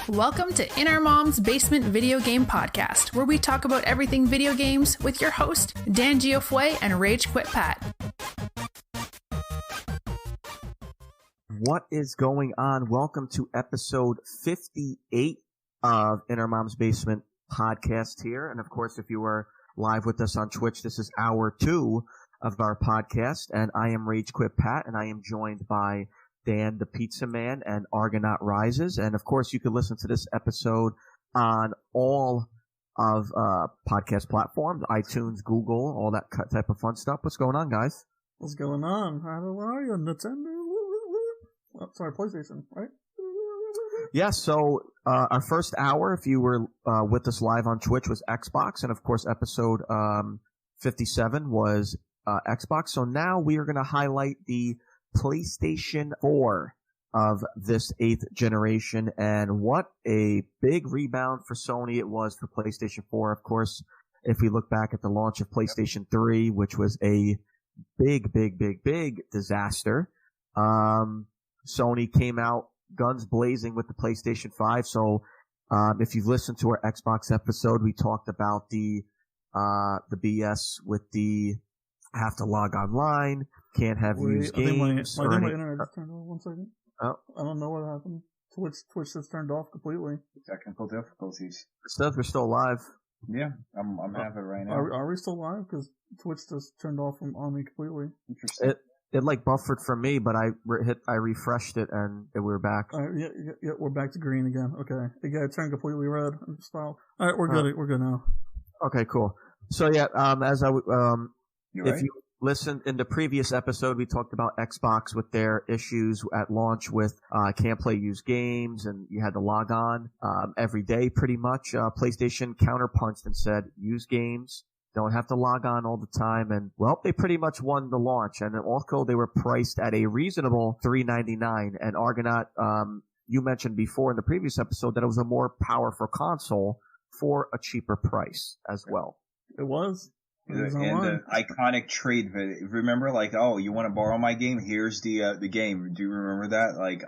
Welcome to In Our Mom's Basement Video Game Podcast, where we talk about everything video games with your host, Dan Giofue and Rage Quit Pat. What is going on? Welcome to episode 58 of In Our Mom's Basement Podcast here. And of course, if you are live with us on Twitch, this is hour 2 of our podcast. And I am Rage Quit Pat, and I am joined by Dan the Pizza Man and Argonaut Rises. And of course, you can listen to this episode on all of podcast platforms, iTunes, Google, all that type of fun stuff. What's going on, guys? What's going on? How are you, Nintendo? Oh, sorry, PlayStation, right? Yeah, so our first hour, if you were with us live on Twitch, was Xbox. And of course, episode 57 was Xbox. So now we are going to highlight the PlayStation 4 of this 8th generation, and what a big rebound for Sony it was for PlayStation 4. Of course, if we look back at the launch of PlayStation 3, which was a big disaster, Sony came out guns blazing with the PlayStation 5. So if you've listened to our Xbox episode, we talked about the BS with the have to log online, can't have used games. My internet just turned off. 1 second. Oh. I don't know what happened. Twitch just turned off completely. Technical difficulties. We're still live. Yeah, I'm having it right now. Are we still live? Because Twitch just turned off on me completely. Interesting. It like buffered for me, but I refreshed it and we're back. Yeah, we're back to green again. Okay, it turned completely red. All right, we're good. We're good now. Okay, cool. So yeah, Right. If you listened in the previous episode, we talked about Xbox with their issues at launch with can't play used games, and you had to log on every day pretty much. PlayStation counterpunched and said used games don't have to log on all the time, and well, they pretty much won the launch. And also they were priced at a reasonable $399. And Argonaut, you mentioned before in the previous episode that it was a more powerful console for a cheaper price as well. It was. And the iconic trade video. Remember, like, oh, you want to borrow my game? Here's the game. Do you remember that? Like,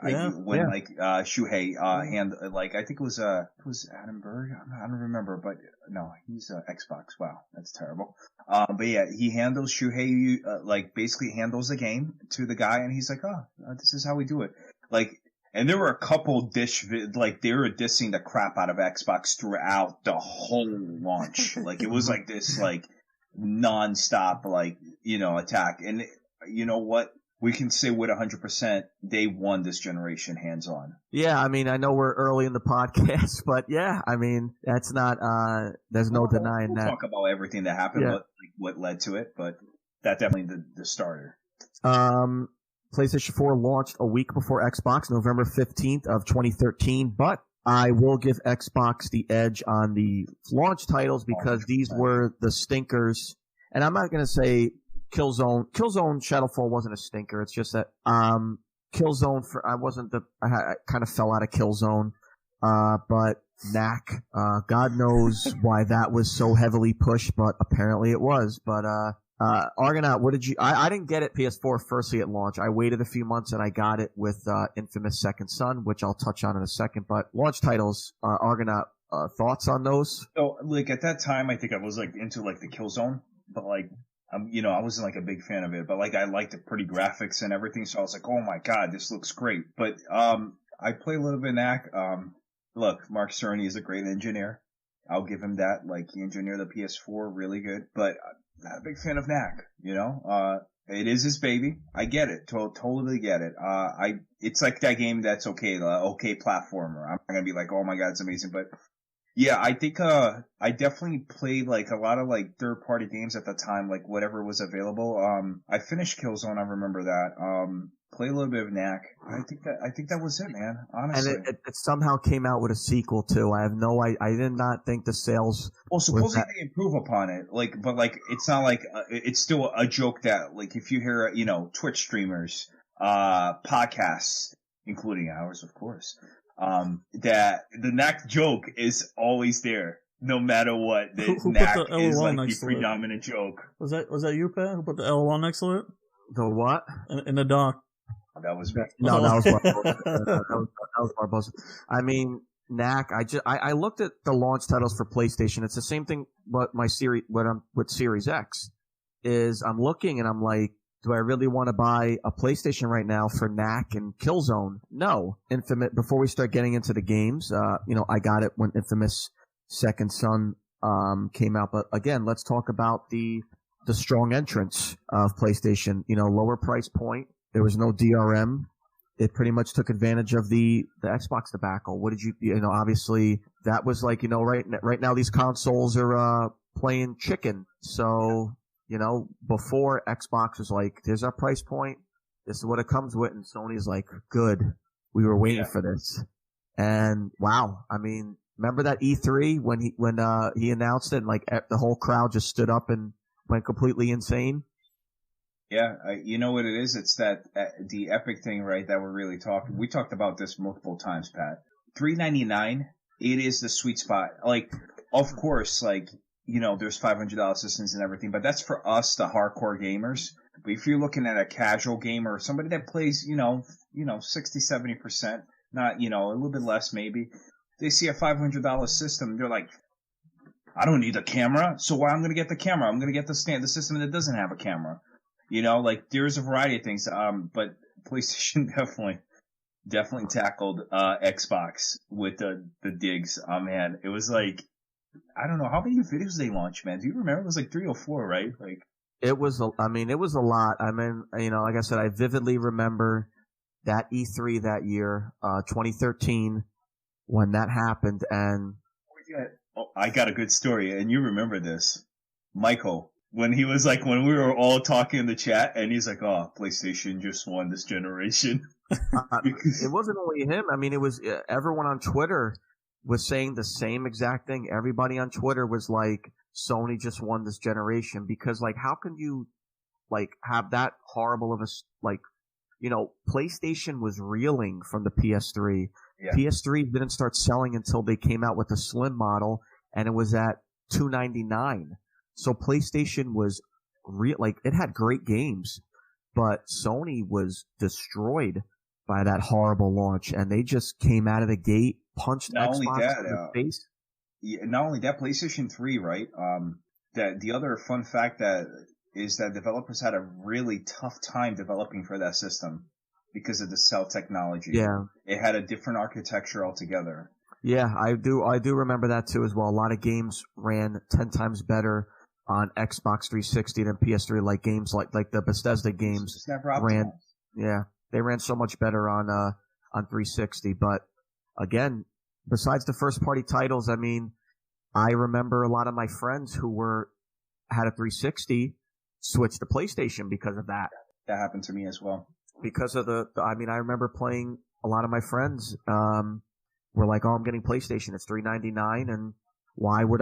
Shuhei I think it was Adam Berg. I don't remember, but no, he's Xbox. Wow, that's terrible. But yeah, he handles Shuhei, basically handles the game to the guy, and he's like, this is how we do it. Like, and there were a couple they were dissing the crap out of Xbox throughout the whole launch. Like, it was like this, like, non-stop, attack. And you know what? We can say with 100% they won this generation hands-on. Yeah, I mean, I know we're early in the podcast, but yeah, I mean, that's not, there's no denying that. We'll talk about everything that happened, what led to it, but that's definitely the starter. PlayStation 4 launched a week before Xbox, November 15th of 2013, but I will give Xbox the edge on the launch titles because these were the stinkers. And I'm not going to say Killzone Shadowfall wasn't a stinker. It's just that Killzone I kind of fell out of Killzone. But Knack, God knows why that was so heavily pushed, but apparently it was. But Argonaut, what did you? I didn't get it PS4 firstly at launch. I waited a few months and I got it with Infamous Second Son, which I'll touch on in a second. But launch titles, Argonaut, thoughts on those? So, at that time, I think I was into the Killzone, but I wasn't a big fan of it. But I liked the pretty graphics and everything, so I was like, oh my god, this looks great. But I play a little bit of Knack. Look, Mark Cerny is a great engineer. I'll give him that. He engineered the PS4 really good, but not a big fan of Knack, it is his baby. I get it. Totally get it. It's like that game that's okay platformer. I'm not gonna be like, oh my god, it's amazing. But yeah, I think, I definitely played a lot of third party games at the time, whatever was available. I finished Killzone. I remember that. Play a little bit of Knack. I think that was it, man. Honestly, and it somehow came out with a sequel too. I did not think the sales. Well, supposedly they improve upon it. But it's not it's still a joke that if you hear Twitch streamers, podcasts, including ours, of course, that the Knack joke is always there. No matter what, Knack is the predominant joke. Was that you, Pat? Who put the L1 next to it? The what? In the dock. That was no, that was Barbosa. That was Barbosa. I mean, knack. I looked at the launch titles for PlayStation. It's the same thing. What I'm with Series X is I'm looking and I'm like, do I really want to buy a PlayStation right now for knack and Killzone? No. Infamous. Before we start getting into the games, I got it when Infamous Second Son came out. But again, let's talk about the strong entrance of PlayStation. Lower price point. There was no DRM. It pretty much took advantage of the Xbox debacle. What did obviously that was like, right now these consoles are playing chicken. So, before Xbox was like, there's our price point. This is what it comes with. And Sony's like, good. We were waiting for this. And wow. I mean, remember that E3 when he announced it and like the whole crowd just stood up and went completely insane? Yeah, you know what it is? It's that the Epic thing, right? That we're really talking. We talked about this multiple times, Pat. $399. It is the sweet spot. Like, of course, like there's $500 systems and everything, but that's for us, the hardcore gamers. But if you're looking at a casual gamer or somebody that plays, 60, 70%, not a little bit less maybe, they see a $500 system, they're like, I don't need a camera, so why I'm going to get the camera? I'm going to get the system that doesn't have a camera. There's a variety of things, but PlayStation definitely tackled Xbox with the digs. Oh man, it was like, I don't know how many videos they launched, man. Do you remember? It was like 3 or 4, right? Like it was a lot. I mean, like I said, I vividly remember that E3 that year, 2013, when that happened, and I got a good story, and you remember this, Michael. When he was like, when we were all talking in the chat, and he's like, "Oh, PlayStation just won this generation." It wasn't only him. I mean, it was everyone on Twitter was saying the same exact thing. Everybody on Twitter was like, "Sony just won this generation," because like, how can you like have that horrible of a PlayStation was reeling from the PS3. Yeah. PS3 didn't start selling until they came out with the slim model, and it was at $299. So PlayStation was it had great games, but Sony was destroyed by that horrible launch, and they just came out of the gate, punched Xbox in the face. Yeah, not only that, PlayStation 3, right? That the other fun fact that is that developers had a really tough time developing for that system because of the cell technology. Yeah, it had a different architecture altogether. Yeah, I do remember that too as well. A lot of games ran 10 times better on Xbox 360 than PS3. Like games like the Bethesda games ran. Yeah, they ran so much better on 360. But again, besides the first party titles, I mean, I remember a lot of my friends who had a 360 switch to PlayStation because of that. That happened to me as well. Because of I remember playing, a lot of my friends were like, "Oh, I'm getting PlayStation. It's $399, and why would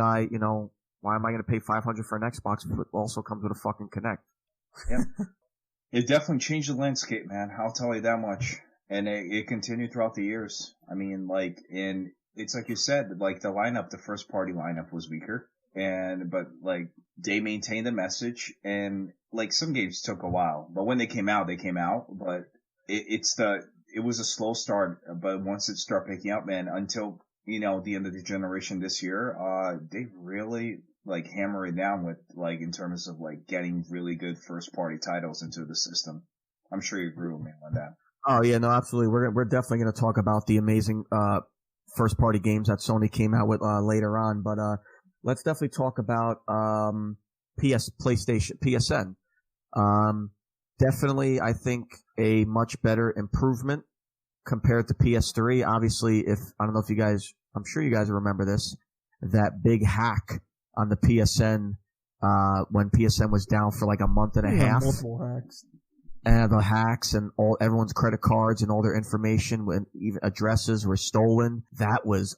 why am I going to pay $500 for an Xbox if it also comes with a fucking Kinect?" Yeah, it definitely changed the landscape, man. I'll tell you that much. And it continued throughout the years. I mean, and it's like you said, like the lineup, the first party lineup was weaker, but they maintained the message, and like some games took a while, but when they came out, But it was a slow start, but once it started picking up, man, until the end of the generation this year, they really hammer it down with in terms of getting really good first party titles into the system. I'm sure you agree with me on that. Oh yeah, no, absolutely. We're definitely going to talk about the amazing first party games that Sony came out with later on, but let's definitely talk about PSN. Definitely, I think a much better improvement compared to PS3. Obviously, I'm sure you guys remember this, that big hack on the PSN when PSN was down for like a month and a half. Multiple hacks. And the hacks and everyone's credit cards and all their information, when even addresses were stolen. That was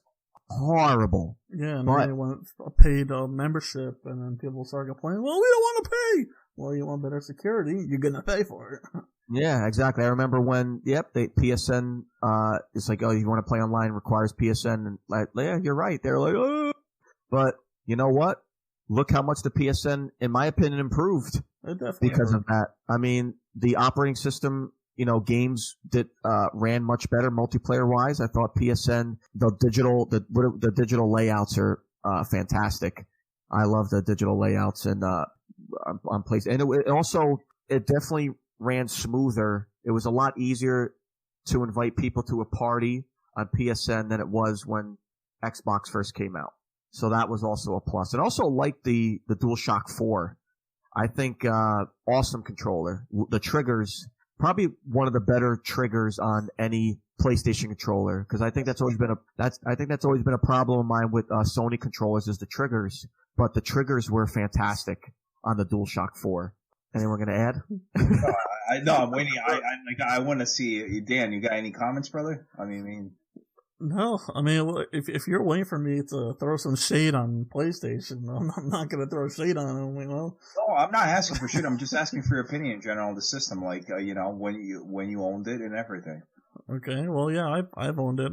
horrible. Yeah, and then they went paid membership, and then people started complaining, "Well, we don't want to pay." Well, you want better security, you're gonna pay for it. Yeah, exactly. I remember when, PSN, it's like, "Oh, you want to play online requires PSN," and yeah, you're right. They're like, "Oh," but you know what? Look how much the PSN, in my opinion, improved because of that. I mean, the operating system games that ran much better multiplayer wise. I thought PSN the digital layouts are fantastic. I love the digital layouts and on PlayStation, and it definitely ran smoother. It was a lot easier to invite people to a party on PSN than it was when Xbox first came out. So that was also a plus. And also like the DualShock 4. I think awesome controller. The triggers, probably one of the better triggers on any PlayStation controller, because I think that's always been a problem of mine with Sony controllers is the triggers. But the triggers were fantastic on the DualShock 4. Anyone going to add? No, I'm waiting. I want to see Dan. You got any comments, brother? No, if you're waiting for me to throw some shade on PlayStation, I'm not going to throw shade on them. No, I'm not asking for shit. I'm just asking for your opinion in general on the system, when you owned it and everything. Okay, well, yeah, I've owned it.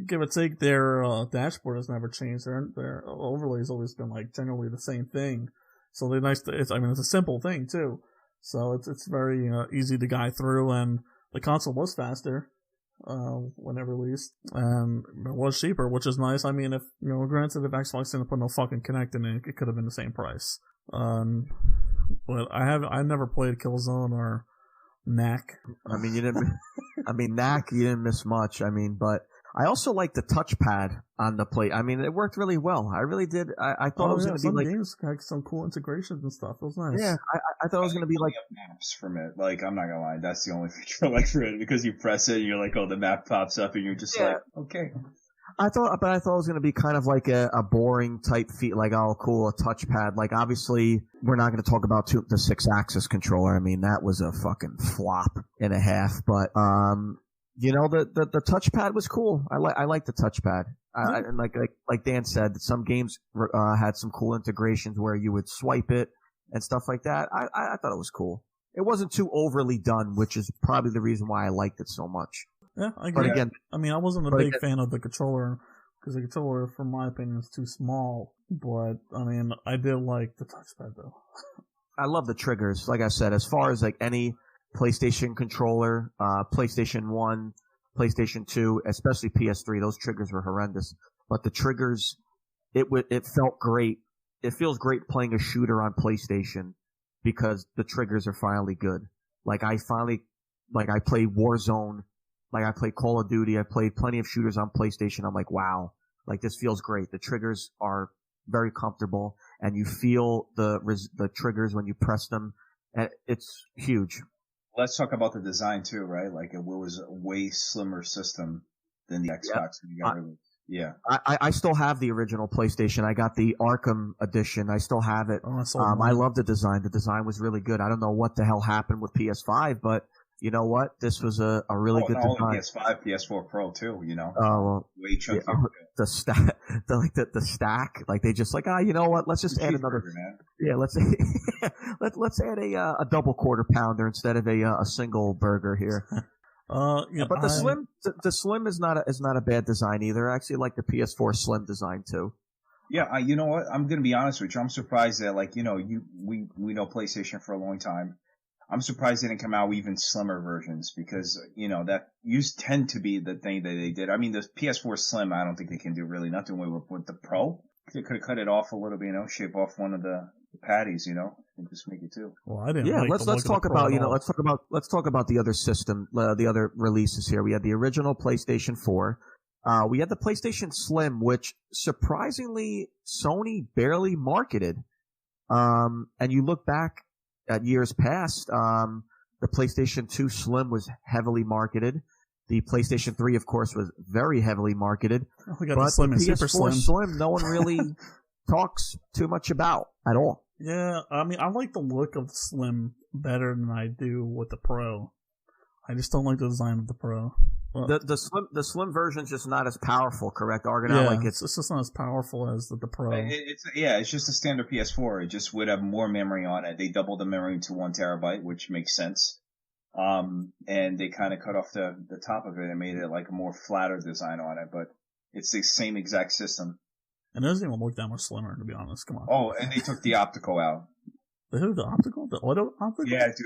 Give or take, their dashboard has never changed. Their overlay has always been generally the same thing. So they're nice. It's a simple thing too. So it's very easy to guide through, and the console was faster when it released, and it was cheaper, which is nice. If granted, if Xbox didn't put no fucking Kinect in it, it could have been the same price. But I never played Killzone or Knack. You didn't. Knack, you didn't miss much. But I also like the touchpad on the plate. It worked really well. I really did. I thought it was going to be games had some cool integrations and stuff. It was nice. Yeah, I thought it was going to be maps from it. I'm not gonna lie, that's the only feature I like for it, because you press it, and you're like, oh, the map pops up, and you're just okay. I thought it was going to be kind of like a boring type feat, oh, cool, a touchpad. Obviously, we're not going to talk about the 6-axis controller. that was a fucking flop and a half. But the touchpad was cool. I like the touchpad. And like Dan said, some games had some cool integrations where you would swipe it and stuff like that. I thought it was cool. It wasn't too overly done, which is probably the reason why I liked it so much. Yeah, I agree. But again, I wasn't a big fan of the controller, because the controller, from my opinion, is too small. But I did like the touchpad though. I love the triggers. Like I said, as far as any PlayStation controller, PlayStation 1, PlayStation 2, especially PS3, those triggers were horrendous. But the triggers, it felt great. It feels great playing a shooter on PlayStation because the triggers are finally good. I played Warzone. I played Call of Duty. I played plenty of shooters on PlayStation. I'm like, wow, this feels great. The triggers are very comfortable, and you feel the triggers when you press them. And it's huge. Let's talk about the design too, right? It was a way slimmer system than the Xbox when you got released. Yeah. I still have the original PlayStation. I got the Arkham edition. I still have it. I love the design. The design was really good. I don't know what the hell happened with PS5, but you know what? This was a really good design. PS5, PS4 Pro too. Oh, well, way chunkier. The stack, the stack. They just you know what? Let's just add another. Burger, man. Yeah, let's add a double quarter pounder instead of a single burger here. But the slim is not a bad design either. I actually like the PS4 Slim design too. Yeah, you know what? I'm gonna be honest with you. I'm surprised that we know PlayStation for a long time. I'm surprised they didn't come out with even slimmer versions, because, that used tend to be the thing that they did. The PS4 Slim, I don't think they can do really nothing with the Pro. They could have cut it off a little bit, shave off one of the patties, and just make it two. Well, I didn't. Yeah, let's talk about let's talk about the other system, the other releases here. We had the original PlayStation 4. We had the PlayStation Slim, which surprisingly Sony barely marketed. And you look back at years past, the PlayStation 2 Slim was heavily marketed. The PlayStation 3, of course, was very heavily marketed. We got the Slim and Super Slim, no one really talks too much about at all. Yeah, I like the look of the Slim better than I do with the Pro. I just don't like the design of the Pro. Well, the slim version's just not as powerful, correct, Argonaut? Yeah, it's just not as powerful as the Pro. It's just a standard PS4. It just would have more memory on it. They doubled the memory to 1 terabyte, which makes sense. And they kind of cut off the top of it and made it a more flatter design on it, but it's the same exact system. And it doesn't even look that much slimmer, to be honest. Come on. Oh, and they took the optical out. The optical? The auto optical? Yeah, dude.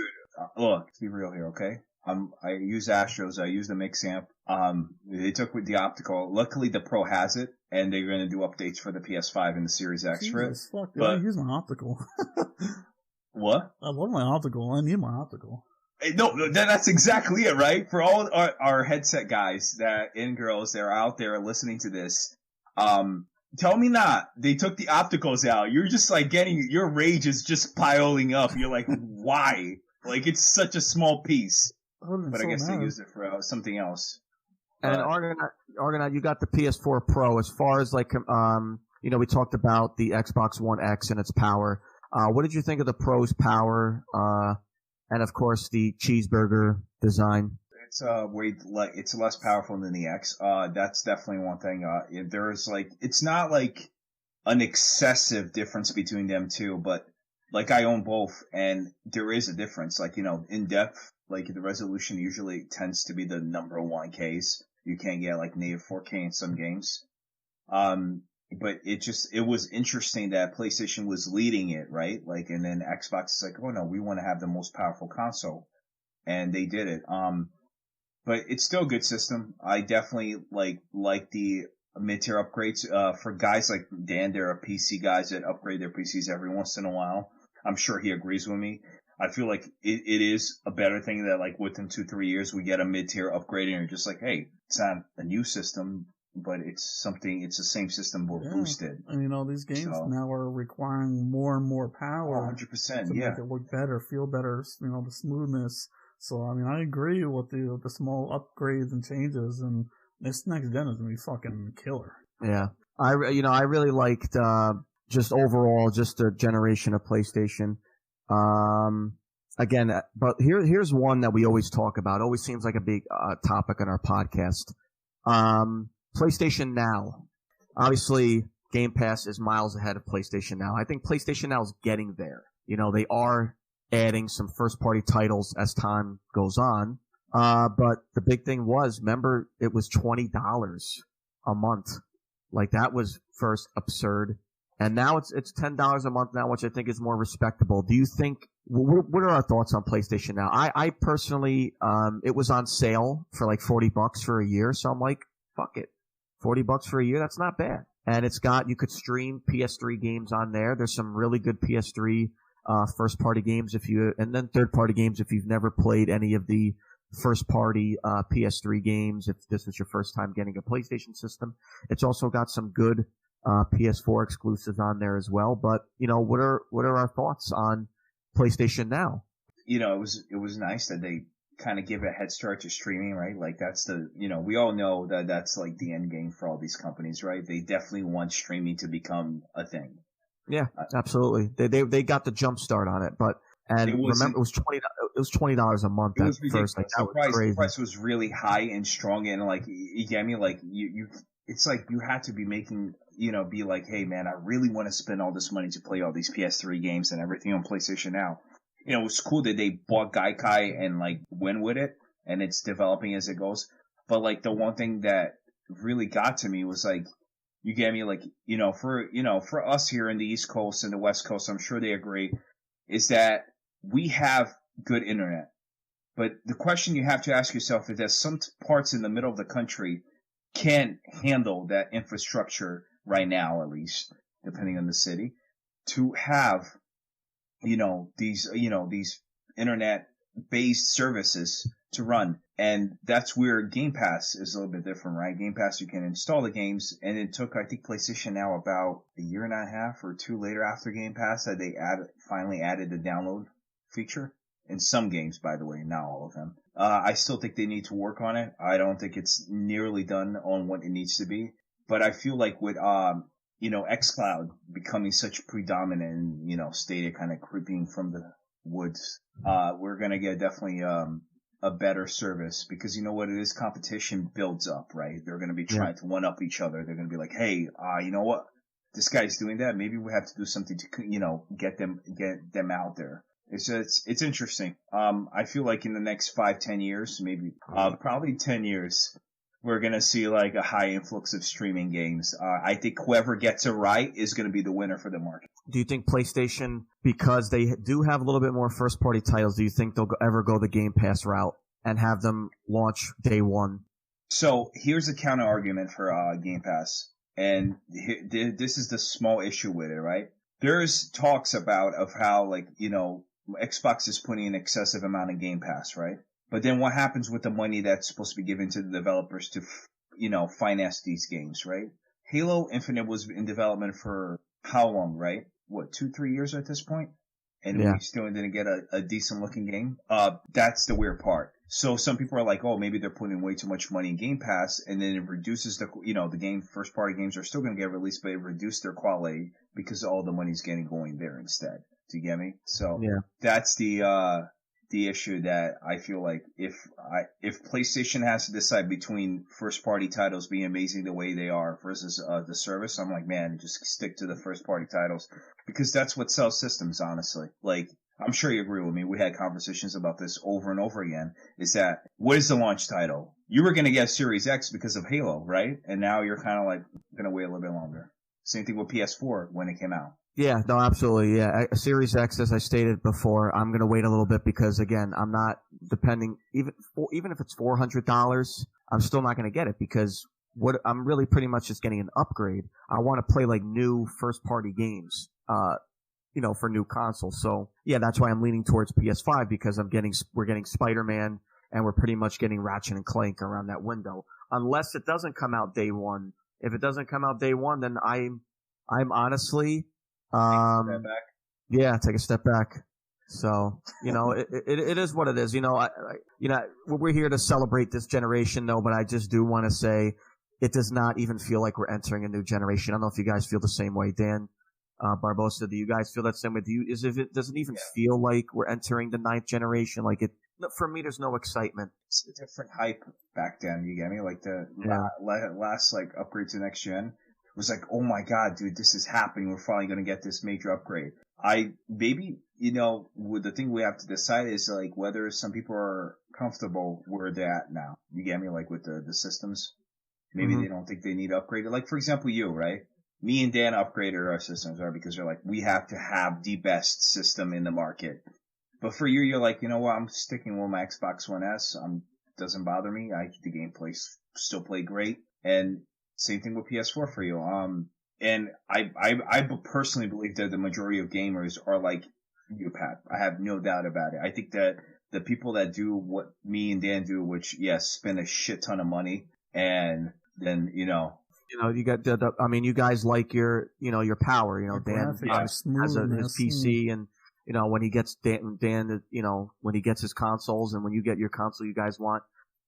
look, let's be real here, okay? I use Astros. I use the mix amp. They took with the optical. Luckily, the Pro has it, and they're going to do updates for the PS5 and the Series X for it. Jesus, fuck, dude, But I use my optical. what? I love my optical. I need my optical. No, that's exactly it, right? For all our headset guys and girls that are out there listening to this, tell me not. They took the opticals out. You're just like your rage is just piling up. You're like, why? Like, it's such a small piece. But I guess they used it for something else. And Argonaut, you got the PS4 Pro. As far as like, we talked about the Xbox One X and its power. What did you think of the Pro's power? And of course the cheeseburger design. It's it's less powerful than the X. That's definitely one thing. There's it's not like an excessive difference between them two, but like I own both, and there is a difference. Like, in depth, like the resolution usually tends to be the number one case. You can't get like native 4K in some games. But it was interesting that PlayStation was leading it, right? Like, and then Xbox is like, oh no, we want to have the most powerful console. And they did it. But it's still a good system. I definitely like the mid-tier upgrades. For guys like Dan, there are PC guys that upgrade their PCs every once in a while. I'm sure he agrees with me. I feel like it is a better thing that like within 2-3 years we get a mid-tier upgrade and you're just like, hey, it's not a new system, but it's the same system but boosted. And these games now are requiring more and more power. 100%, to make it look better, feel better, the smoothness. So, I agree with the small upgrades and changes, and this next gen is going to be fucking killer. Yeah. I really liked, just overall, just the generation of PlayStation. Again, but here's one that we always talk about. Always seems like a big, topic on our podcast. PlayStation Now. Obviously, Game Pass is miles ahead of PlayStation Now. I think PlayStation Now is getting there. They are adding some first-party titles as time goes on. But the big thing was, remember, it was $20 a month. Like, that was first absurd. And now it's $10 a month now, which I think is more respectable. Do you think, what are our thoughts on PlayStation Now? I personally, it was on sale for like $40 for a year. So I'm like, fuck it. $40 for a year, that's not bad. And you could stream PS3 games on there. There's some really good PS3 first party games and then third party games if you've never played any of the first party PS3 games, if this was your first time getting a PlayStation system. It's also got some good PS4 exclusives on there as well. But what are our thoughts on PlayStation Now? It was nice that they kind of give a head start to streaming, right? Like that's we all know that that's like the end game for all these companies, right? They definitely want streaming to become a thing. Yeah, absolutely. They got the jump start on it, remember it was $20 a month at first. Like, that was crazy. The price was really high and strong, and like you get me, like you it's like you had to be making be like, hey man, I really want to spend all this money to play all these PS3 games and everything on PlayStation Now. It was cool that they bought Gaikai and like went with it, and it's developing as it goes. But like the one thing that really got to me was like, you get me, like for us here in the East Coast and the West Coast, I'm sure they agree, is that we have good internet. But the question you have to ask yourself is that some parts in the middle of the country can't handle that infrastructure right now, at least, depending on the city, to have these internet-based services to run. And that's where Game Pass is a little bit different, right? Game Pass, you can install the games, and it took, I think, PlayStation Now about a year and a half or two later after Game Pass that they finally added the download feature. In some games, by the way, not all of them. I still think they need to work on it. I don't think it's nearly done on what it needs to be. But I feel like with xCloud becoming such predominant and, Stadia kind of creeping from the woods, we're going to get definitely a better service, because you know what it is? Competition builds up, right? They're going to be trying to one-up each other. They're going to be like, hey, you know what? This guy's doing that. Maybe we have to do something to, get them out there. It's interesting. I feel like in the next 5-10 years, maybe, probably 10 years, we're going to see like a high influx of streaming games. I think whoever gets it right is going to be the winner for the market. Do you think PlayStation, because they do have a little bit more first-party titles, do you think they'll ever go the Game Pass route and have them launch day one? So here's a counter argument for Game Pass, and this is the small issue with it, right? There's talks of how like, you know, Xbox is putting an excessive amount of Game Pass, right? But then what happens with the money that's supposed to be given to the developers to, you know, finance these games, right? Halo Infinite was in development for how long, right? What, 2-3 years at this point? And we still didn't get a decent looking game. That's the weird part. So some people are like, oh, maybe they're putting way too much money in Game Pass, and then it reduces the game. First party games are still going to get released, but it reduced their quality because all the money's going there instead. Do you get me? So that's the issue that I feel like if PlayStation has to decide between first party titles being amazing the way they are versus the service, I'm like, man, just stick to the first party titles because that's what sells systems, honestly. Like, I'm sure you agree with me. We had conversations about this over and over again. Is that what is the launch title? You were going to get Series X because of Halo, right? And now you're kind of like going to wait a little bit longer. Same thing with PS4 when it came out. Yeah, no, absolutely. Yeah, Series X, as I stated before, I'm going to wait a little bit because, again, I'm not depending, even if it's $400, I'm still not going to get it because I'm really pretty much just getting an upgrade. I want to play like new first-party games, for new consoles. So, yeah, that's why I'm leaning towards PS5 because we're getting Spider-Man and we're pretty much getting Ratchet and Clank around that window. Unless it doesn't come out day one. If it doesn't come out day one, then I'm honestly... take a step back. So, it is what it is. We're here to celebrate this generation, though, but I just do want to say it does not even feel like we're entering a new generation. I don't know if you guys feel the same way, Dan, Barbosa. Do you guys feel that same way? Does it even feel like we're entering the 9th generation? Like for me, there's no excitement. It's a different hype back then. You get me? Like the last like upgrade to next gen. Was like, oh my god, dude, this is happening. We're finally going to get this major upgrade. With the thing we have to decide is like whether some people are comfortable where they're at now. You get me? Like with the systems. Maybe they don't think they need upgraded. Like, for example, you, right? Me and Dan upgraded our systems, right? Because they're like, we have to have the best system in the market. But for you, you're like, you know what? I'm sticking with my Xbox One S. Doesn't bother me. The gameplay still play great. And same thing with PS4 for you. And I personally believe that the majority of gamers are like you, Pat. I have no doubt about it. I think that the people that do what me and Dan do, which spend a shit ton of money, and then you got you guys like your power. Dan has his PC, and when he gets Dan, when he gets his consoles, and when you get your console, you guys want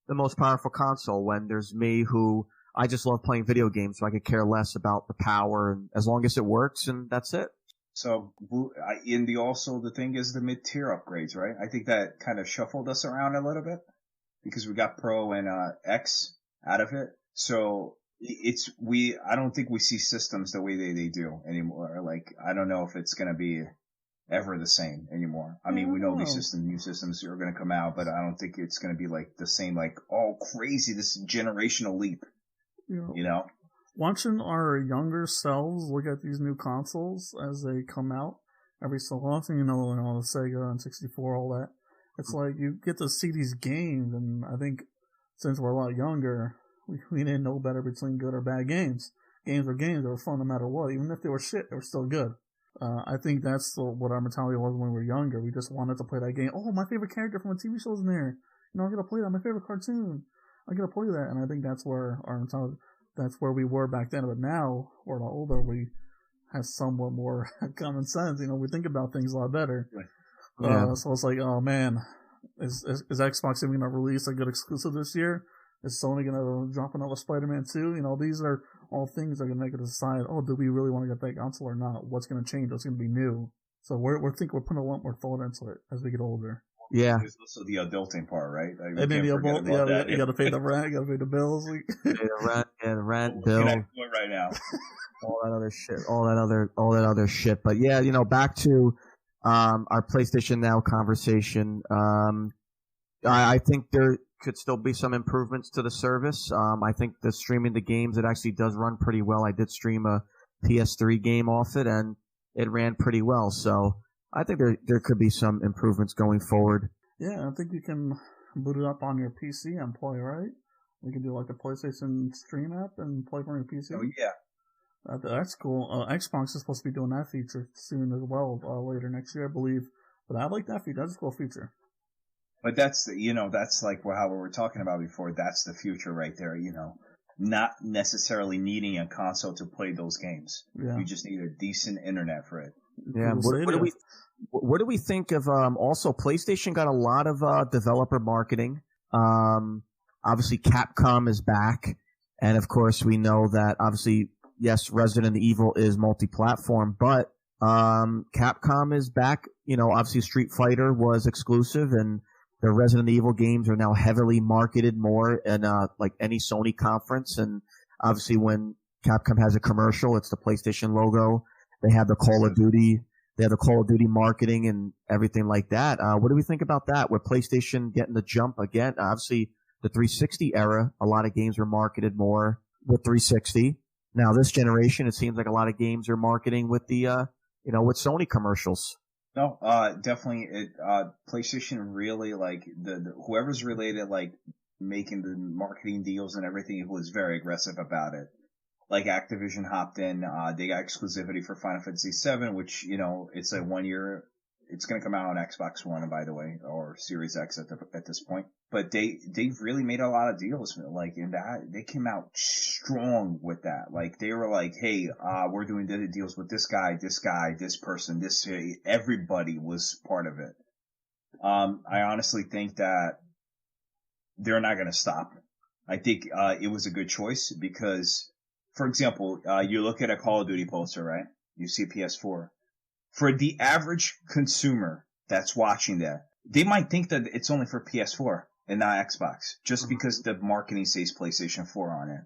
the most powerful console. When there's me who I just love playing video games, so I could care less about the power, and as long as it works, and that's it. So, the thing is the mid-tier upgrades, right? I think that kind of shuffled us around a little bit because we got Pro and X out of it. So I don't think we see systems the way they do anymore. Like, I don't know if it's going to be ever the same anymore. I mean, we know these new systems are going to come out, but I don't think it's going to be like the same, like, oh, crazy, this generational leap. Watching our younger selves look at these new consoles as they come out every so often, all the Sega and 64, all that. It's like you get to see these games, and I think since we're a lot younger, we didn't know better between good or bad games. Games were games; they were fun no matter what. Even if they were shit, they were still good. I think that's what our mentality was when we were younger. We just wanted to play that game. Oh, my favorite character from a TV show's in there. I gotta play that. My favorite cartoon. I gotta play that, and I think that's where that's where we were back then. But now we're a lot older. We have somewhat more common sense. We think about things a lot better. Yeah. So it's like, oh man, is Xbox even gonna release a good exclusive this year? Is Sony gonna drop another Spider-Man 2? These are all things that are gonna make us decide. Oh, do we really want to get that console or not? What's gonna change? What's gonna be new? So we're putting a lot more thought into it as we get older. Yeah. There's also the adulting part, right? Like, and then you gotta pay the rent, you gotta pay the bills. Pay the rent, bill. Right now. all that other shit. But yeah, back to our PlayStation Now conversation. I think could still be some improvements to the service. I think the streaming the games, it actually does run pretty well. I did stream a PS3 game off it, and it ran pretty well. So I think there could be some improvements going forward. Yeah, I think you can boot it up on your PC and play, right? You can do like the PlayStation Stream app and play from your PC. Oh yeah. That's cool. Xbox is supposed to be doing that feature soon as well, later next year, I believe. But I like that feature. That's a cool feature. But that's that's like how we were talking about before. That's the future right there. Not necessarily needing a console to play those games. Yeah. You just need a decent internet for it. Yeah. What do we think of? Also, PlayStation got a lot of developer marketing. Obviously, Capcom is back, and of course, we know that obviously. Yes, Resident Evil is multi-platform, but Capcom is back. Obviously Street Fighter was exclusive, and the Resident Evil games are now heavily marketed more in like any Sony conference. And obviously when Capcom has a commercial, it's the PlayStation logo. They have the Call of Duty. They have the Call of Duty marketing and everything like that. What do we think about that? With PlayStation getting the jump again, obviously the 360 era, a lot of games were marketed more with 360. Now, this generation, it seems like a lot of games are marketing with the, with Sony commercials. No, definitely. PlayStation really, like, the whoever's related, like, making the marketing deals and everything, it was very aggressive about it. Like, Activision hopped in, they got exclusivity for Final Fantasy VII, which, it's a 1 year, it's gonna come out on Xbox One, by the way, or Series X at this point. But they've really made a lot of deals, like, in that, they came out strong with that. Like, they were like, hey, we're doing deals with this guy, this person, everybody was part of it. I honestly think that they're not gonna stop. I think, it was a good choice because, for example, you look at a Call of Duty poster, right? You see PS4. For the average consumer that's watching that, they might think that it's only for PS4 and not Xbox, just because the marketing says PlayStation 4 on it.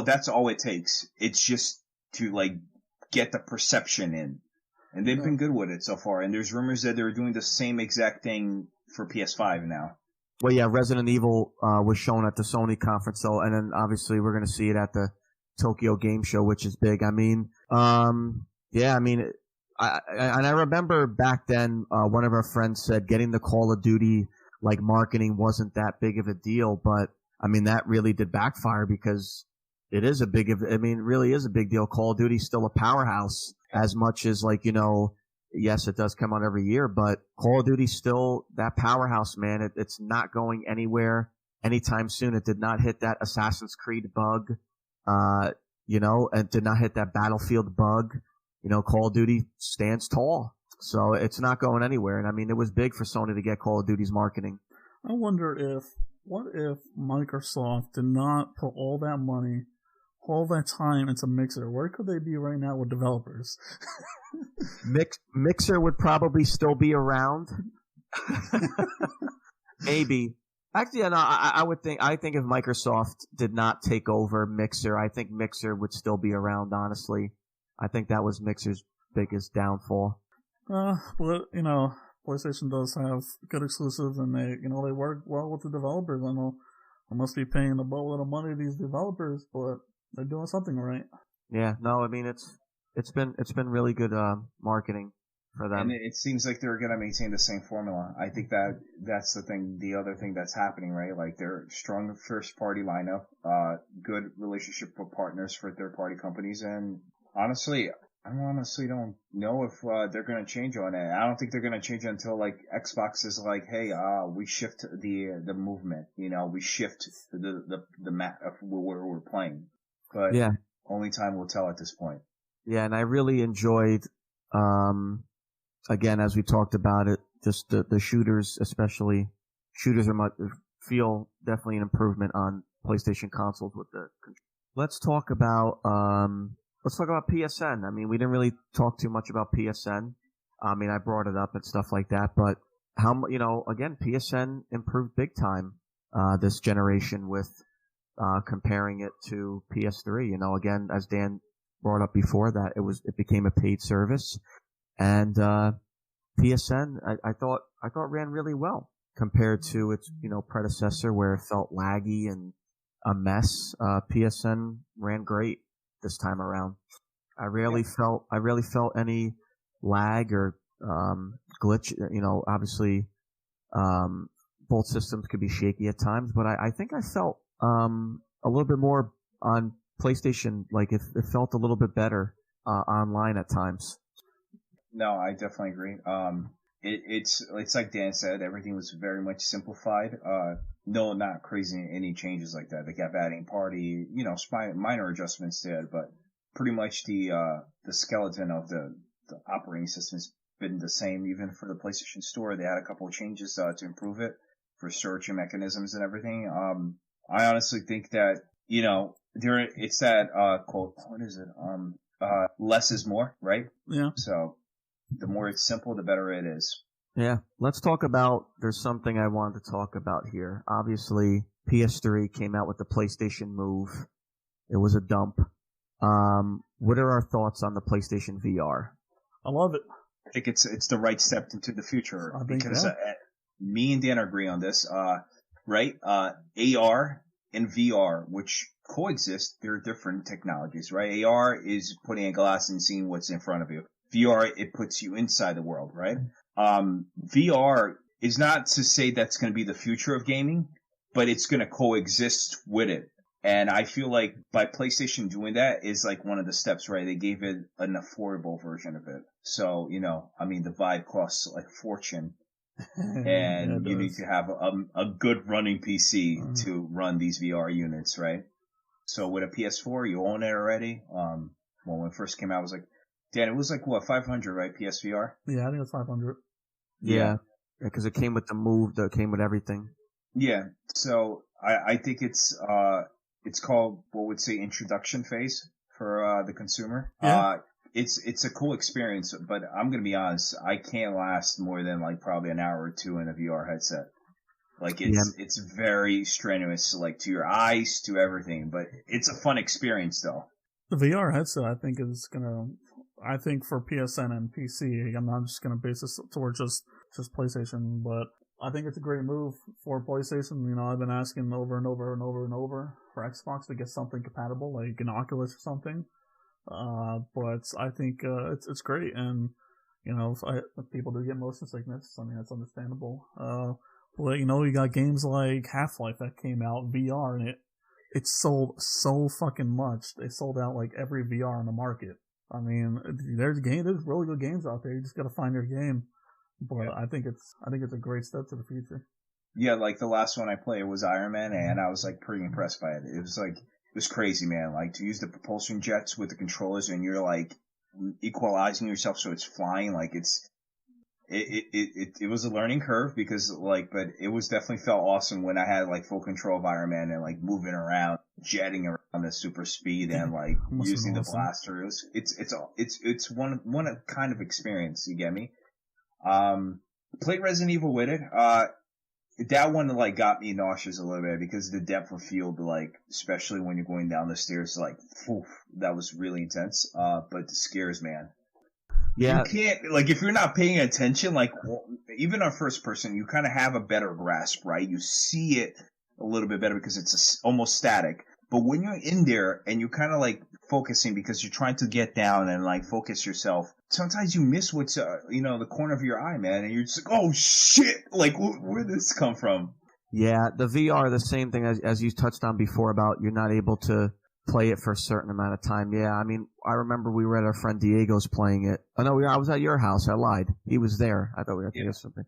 That's all it takes. It's just to like get the perception in, and they've been good with it so far. And there's rumors that they're doing the same exact thing for PS5 now. Well, yeah, Resident Evil was shown at the Sony conference, so, and then obviously we're going to see it at the Tokyo Game Show, which is big. I mean, yeah, I mean. And I remember back then, one of our friends said getting the Call of Duty like marketing wasn't that big of a deal, but I mean that really did backfire because it is really is a big deal. Call of Duty's still a powerhouse as much as like, yes, it does come out every year, but Call of Duty's still that powerhouse, man. It's not going anywhere anytime soon. It did not hit that Assassin's Creed bug, and did not hit that Battlefield bug. Call of Duty stands tall, so it's not going anywhere. And I mean, it was big for Sony to get Call of Duty's marketing. I wonder what if Microsoft did not put all that money, all that time into Mixer? Where could they be right now with developers? Mixer would probably still be around. Maybe. Actually, no, I think if Microsoft did not take over Mixer, I think Mixer would still be around, honestly. I think that was Mixer's biggest downfall. But PlayStation does have good exclusives, and they work well with the developers. I know I must be paying a boatload of money to these developers, but they're doing something right. Yeah, no, I mean it's been really good marketing for them. And it seems like they're gonna maintain the same formula. I think that's the thing. The other thing that's happening, right? Like they're strong first party lineup, good relationship with partners for third party companies, and honestly, I honestly don't know if they're going to change on it. I don't think they're going to change until like Xbox is like, hey, we shift the movement. We shift the map of where we're playing. But yeah, only time will tell at this point. Yeah, and I really enjoyed, again, as we talked about it, just the shooters, especially shooters feel definitely an improvement on PlayStation consoles with the control. Let's talk about PSN. I mean, we didn't really talk too much about PSN. I mean, I brought it up and stuff like that, but again, PSN improved big time, this generation with, comparing it to PS3. Again, as Dan brought up before that, it became a paid service, and, PSN, I thought ran really well. compared to its predecessor where it felt laggy and a mess. PSN ran great this time around. I rarely felt any lag or glitch. Obviously, both systems could be shaky at times, but I think I felt a little bit more on PlayStation. Like it felt a little bit better online at times. No, I definitely agree. It's like Dan said, everything was very much simplified. No, not crazy any changes like that. They kept adding party, minor adjustments to it, but pretty much the skeleton of the operating system's been the same even for the PlayStation Store. They had a couple of changes to improve it for search and mechanisms and everything. I honestly think that it's that quote. What is it? Less is more, right? Yeah. So the more it's simple, the better it is. Yeah. Let's talk about. There's something I wanted to talk about here. Obviously, PS3 came out with the PlayStation Move. It was a dump. What are our thoughts on the PlayStation VR? I love it. I think it's the right step into the future because so. Me and Dan agree on this. Right? AR and VR, which coexist, they're different technologies, right? AR is putting a glass and seeing what's in front of you. VR, it puts you inside the world, right? VR is not to say that's going to be the future of gaming, but it's going to coexist with it. And I feel like by PlayStation doing that is like one of the steps, right? They gave it an affordable version of it. So, the Vive costs like a fortune. And you need to have a good running PC to run these VR units, right? So with a PS4, you own it already. When it first came out, I was like, Dan, it was like what, 500, right? PSVR? Yeah, I think it's 500. Yeah, because it came with the Move, it came with everything. Yeah, so I think it's called, what would say, introduction phase for the consumer. Yeah. It's a cool experience, but I'm gonna be honest, I can't last more than like probably an hour or two in a VR headset. Like it's very strenuous, like to your eyes, to everything, but it's a fun experience though. The VR headset, I think for PSN and PC, I'm not just gonna base this towards just PlayStation, but I think it's a great move for PlayStation. I've been asking over and over and over and over for Xbox to get something compatible, like an Oculus or something. But I think it's great, and if people do get motion sickness, I mean that's understandable. But you got games like Half-Life that came out VR, and it sold so fucking much. They sold out like every VR on the market. I mean, there's really good games out there. You just got to find your game. But I think it's a great step to the future. Yeah, like the last one I played was Iron Man, and I was like pretty impressed by it. It was crazy, man. Like to use the propulsion jets with the controllers, and you're like equalizing yourself so it's flying. Like it was a learning curve because but it was definitely felt awesome when I had like full control of Iron Man and like moving around, jetting around at super speed and like using the blaster. It's one kind of experience. You get me? Played Resident Evil with it. That one like got me nauseous a little bit because the depth of field, like especially when you're going down the stairs, like that was really intense. But the scares, man. Yeah. You can't, like, if you're not paying attention, like, even on first person, you kind of have a better grasp, right? You see it a little bit better because it's almost static. But when you're in there and you're kind of like focusing because you're trying to get down and like focus yourself, sometimes you miss what's, the corner of your eye, man. And you're just like, oh shit, like, where did this come from? Yeah, the VR, the same thing as you touched on before about you're not able to play it for a certain amount of time. Yeah, I mean, I remember we were at our friend Diego's playing it. Oh no, I was at your house. I lied. He was there. I thought we were at something.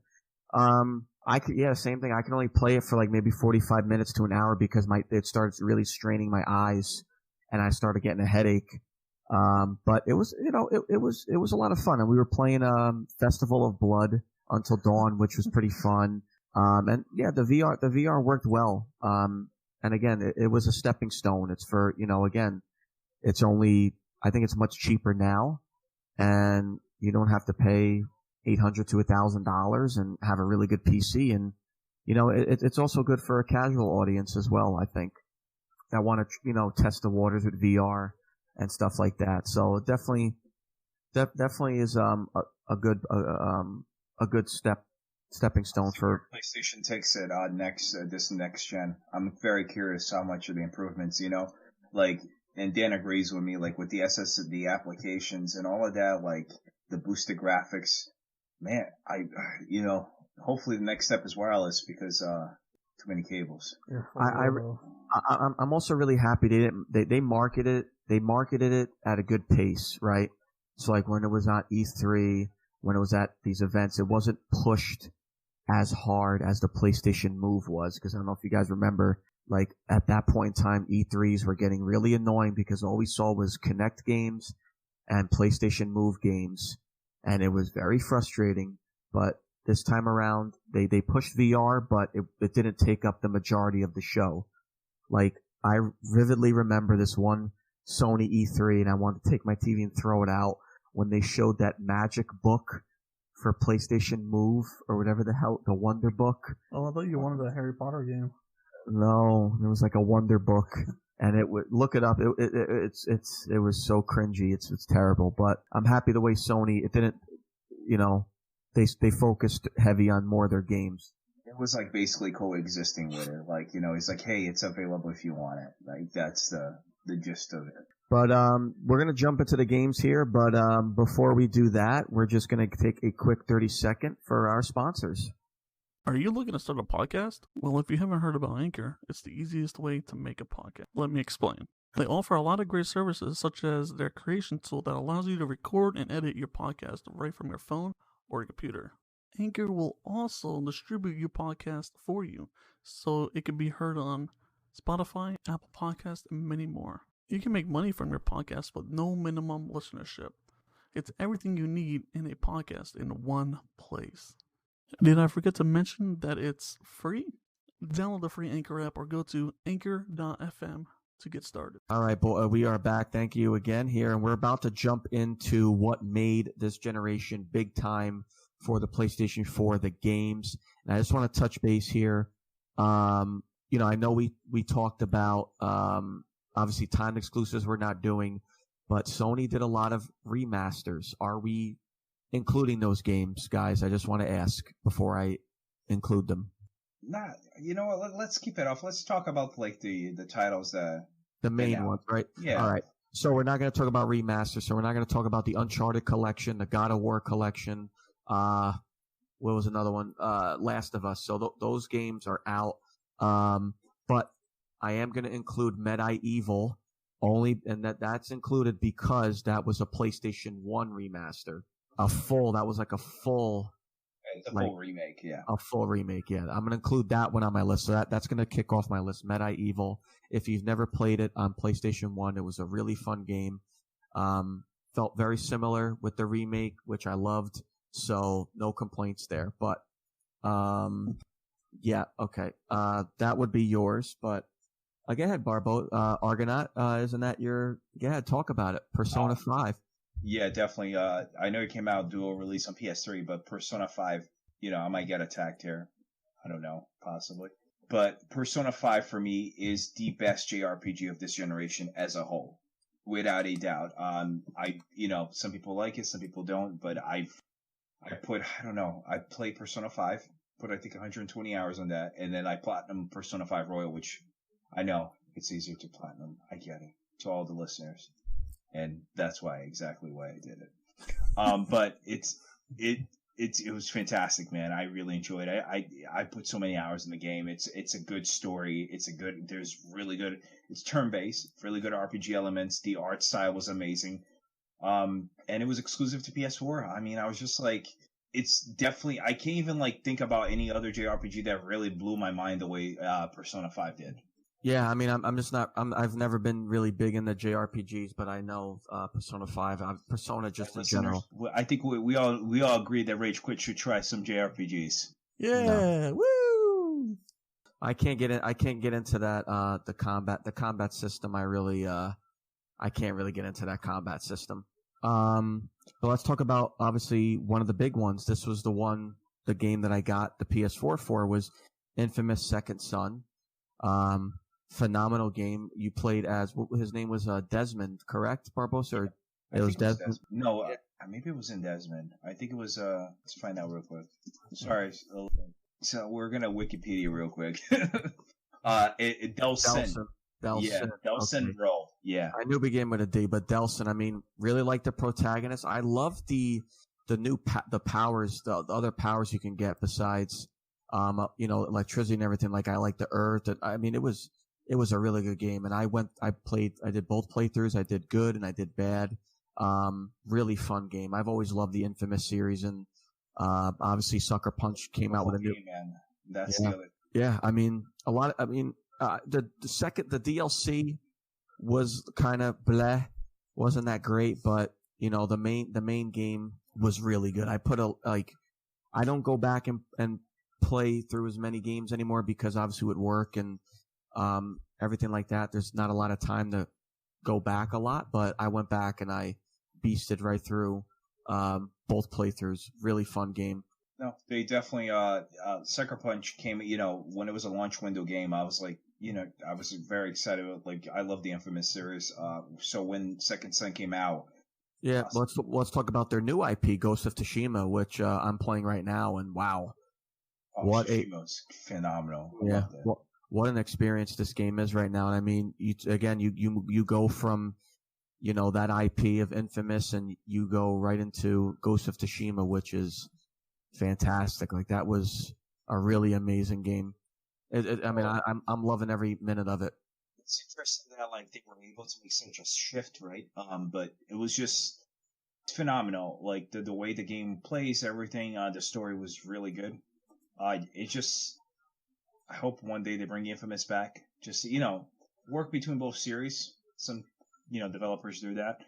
Same thing. I can only play it for like maybe 45 minutes to an hour because it started really straining my eyes, and I started getting a headache. But it was, it was a lot of fun, and we were playing Festival of Blood until dawn, which was pretty fun. And yeah, the VR worked well. And again, it was a stepping stone. It's for, again, it's only, I think it's much cheaper now, and you don't have to pay $800 to $1,000 and have a really good PC. And, it's also good for a casual audience as well, I think, that want to, test the waters with VR and stuff like that. So it definitely is, a good step stepping stone for PlayStation takes it this next gen. I'm very curious how much of the improvements, like, and Dan agrees with me, like with the SSD applications and all of that, like the boosted graphics. Man, hopefully the next step is wireless because too many cables. I'm also really happy they marketed it at a good pace, right? So like when it was on E3, when it was at these events, it wasn't pushed as hard as the PlayStation Move was, because I don't know if you guys remember, like at that point in time, E3s were getting really annoying because all we saw was Kinect games and PlayStation Move games, and it was very frustrating. But this time around, they pushed VR, but it didn't take up the majority of the show. Like, I vividly remember this one Sony E3, and I wanted to take my TV and throw it out when they showed that magic book for PlayStation Move, or whatever the hell, the Wonder Book. Oh, I thought you wanted the Harry Potter game. No, it was like a Wonder Book, and it would look it up. It was so cringy. It's terrible. But I'm happy the way Sony, it didn't, they focused heavy on more of their games. It was like basically coexisting with it. Like, it's like, hey, it's available if you want it. Like, that's the gist of it. But we're going to jump into the games here. But before we do that, we're just going to take a quick 30-second for our sponsors. Are you looking to start a podcast? Well, if you haven't heard about Anchor, it's the easiest way to make a podcast. Let me explain. They offer a lot of great services, such as their creation tool that allows you to record and edit your podcast right from your phone or your computer. Anchor will also distribute your podcast for you, so it can be heard on Spotify, Apple Podcasts, and many more. You can make money from your podcast with no minimum listenership. It's everything you need in a podcast in one place. Did I forget to mention that it's free? Download the free Anchor app or go to anchor.fm to get started. All right, we are back. Thank you again here, and we're about to jump into what made this generation big time for the PlayStation 4, the games. And I just want to touch base here. I know we talked about obviously timed exclusives we're not doing, but Sony did a lot of remasters. Are we including those games, guys? I just want to ask before I include them. Nah, you know what? Let's keep it off. Let's talk about like the titles that the main ones, right? Yeah. All right. So we're not going to talk about remasters. So we're not going to talk about the Uncharted collection, the God of War collection. What was another one? Last of Us. So those games are out. But I am going to include Medieval only, and that's included because that was a PlayStation 1 remaster. That was like a full. It's a full remake, yeah. A full remake, yeah. I'm going to include that one on my list. So that's going to kick off my list. Medieval. If you've never played it on PlayStation 1, it was a really fun game. Felt very similar with the remake, which I loved. So no complaints there. But, yeah, okay. That would be yours. But go ahead, Barbo. Argonaut, isn't that your... Go ahead, talk about it. Persona 5. Yeah, definitely. I know it came out dual release on PS3, but Persona 5, I might get attacked here. I don't know, possibly. But Persona 5 for me is the best JRPG of this generation as a whole, without a doubt. Some people like it, some people don't, but I played Persona 5, put I think 120 hours on that, and then I platinum Persona 5 Royal, which I know it's easier to platinum. I get it. To all the listeners. And that's exactly why I did it. But it was fantastic, man. I really enjoyed it. I put so many hours in the game. It's a good story. There's really good, it's turn-based, really good RPG elements. The art style was amazing. And it was exclusive to PS4. I mean, I was just like, it's definitely, I can't even like think about any other JRPG that really blew my mind the way Persona 5 did. Yeah, I mean, I've never been really big into JRPGs, but I know Persona 5, Persona just in general. I think we all agree that Rage Quit should try some JRPGs. Yeah, no. Woo! I can't get into that the combat system. I can't really get into that combat system. But let's talk about obviously one of the big ones. This was the game that I got the PS4 for was Infamous Second Son. Phenomenal game. You played as his name was Desmond, correct, Barbosa? It was Desmond. No, maybe it was in Desmond. I think it was. Let's find out real quick. Sorry. So we're gonna Wikipedia real quick. Delson. Yeah, Delson okay. Roll. Yeah. I knew it began with a D, but Delson. I mean, really like the protagonist. I love the new the powers, the other powers you can get besides, electricity and everything. Like I like the earth. I mean, it was a really good game, and I did both playthroughs. I did good and I did bad. Really fun game. I've always loved the Infamous series, and obviously Sucker Punch came out with a new. Man. That's the other. Yeah, I mean the DLC was kind of bleh, wasn't that great, but the main game was really good. I don't go back and play through as many games anymore because obviously with work and everything like that, there's not a lot of time to go back a lot, but I went back and I beasted right through both playthroughs. Really fun game. No, they definitely Sucker Punch came, when it was a launch window game, I was like, I was very excited. Like, I love the Infamous series. So when Second Son came out, yeah, let's talk about their new IP, Ghost of Tsushima, which I'm playing right now, and wow, Tsushima's phenomenal. Yeah, what an experience this game is right now. And I mean, you go from that IP of Infamous, and you go right into Ghost of Tsushima, which is fantastic. Like, that was a really amazing game. I'm loving every minute of it. It's interesting that they were able to make such a shift, right? But it was just phenomenal. Like the way the game plays, everything. The story was really good. I hope one day they bring Infamous back. Just work between both series. Some developers do that.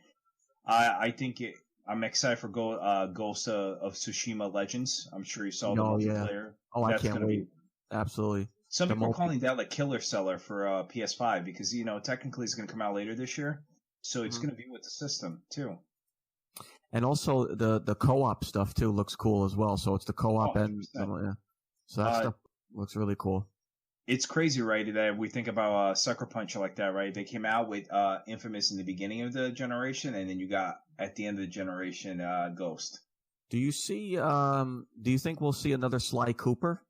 I think I'm excited for Ghost of Tsushima Legends. I'm sure you saw the multiplayer. Yeah. Oh, I can't wait. Absolutely. Some people are calling that like killer seller for PS5 because technically it's going to come out later this year, so it's going to be with the system too. And also the co-op stuff too looks cool as well. So it's the co-op and so that stuff looks really cool. It's crazy, right? That we think about Sucker Punch like that, right? They came out with Infamous in the beginning of the generation, and then you got at the end of the generation Ghost. Do you think we'll see another Sly Cooper?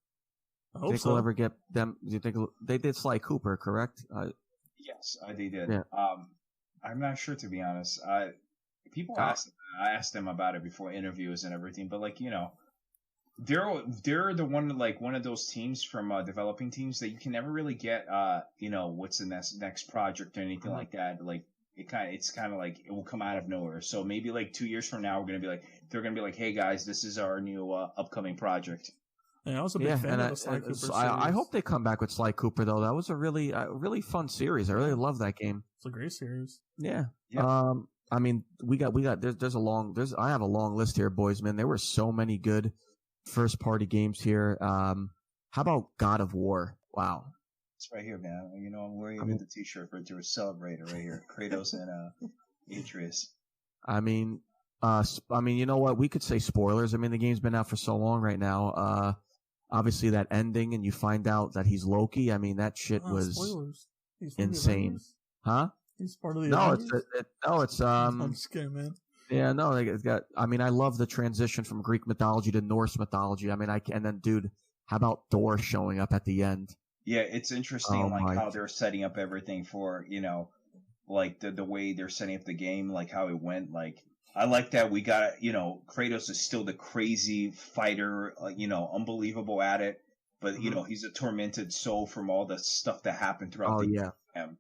I hope think so. we'll ever get them? Do you think they did Sly Cooper, correct? Yes, they did. Yeah. I'm not sure, to be honest. People asked them about it before interviews and everything, but they're the one of those teams from developing teams that you can never really get what's the next project or anything like that. Like it's kind of like it will come out of nowhere. So maybe 2 years from now they're gonna be like, hey guys, this is our new upcoming project. Yeah, I was a big fan of the Sly Cooper series. I hope they come back with Sly Cooper though. That was a really fun series. I really love that game. It's a great series. Yeah. Yeah. I mean, I have a long list here, boys, man. There were so many good first party games here. How about God of War? Wow. It's right here, man. I'm wearing the t-shirt for to celebrate it right here. Kratos and Atreus. I mean, you know what? We could say spoilers. I mean, the game's been out for so long right now. Obviously that ending, and you find out that he's Loki. I mean, that shit was spoilers. insane. Huh? He's part of the Avengers? I'm just kidding, man. Yeah, no, I love the transition from Greek mythology to Norse mythology. I mean, and then, dude, how about Thor showing up at the end? Yeah, it's interesting, how they're setting up everything for, the way they're setting up the game, how it went. I like that we got, Kratos is still the crazy fighter, unbelievable at it, but he's a tormented soul from all the stuff that happened throughout the game.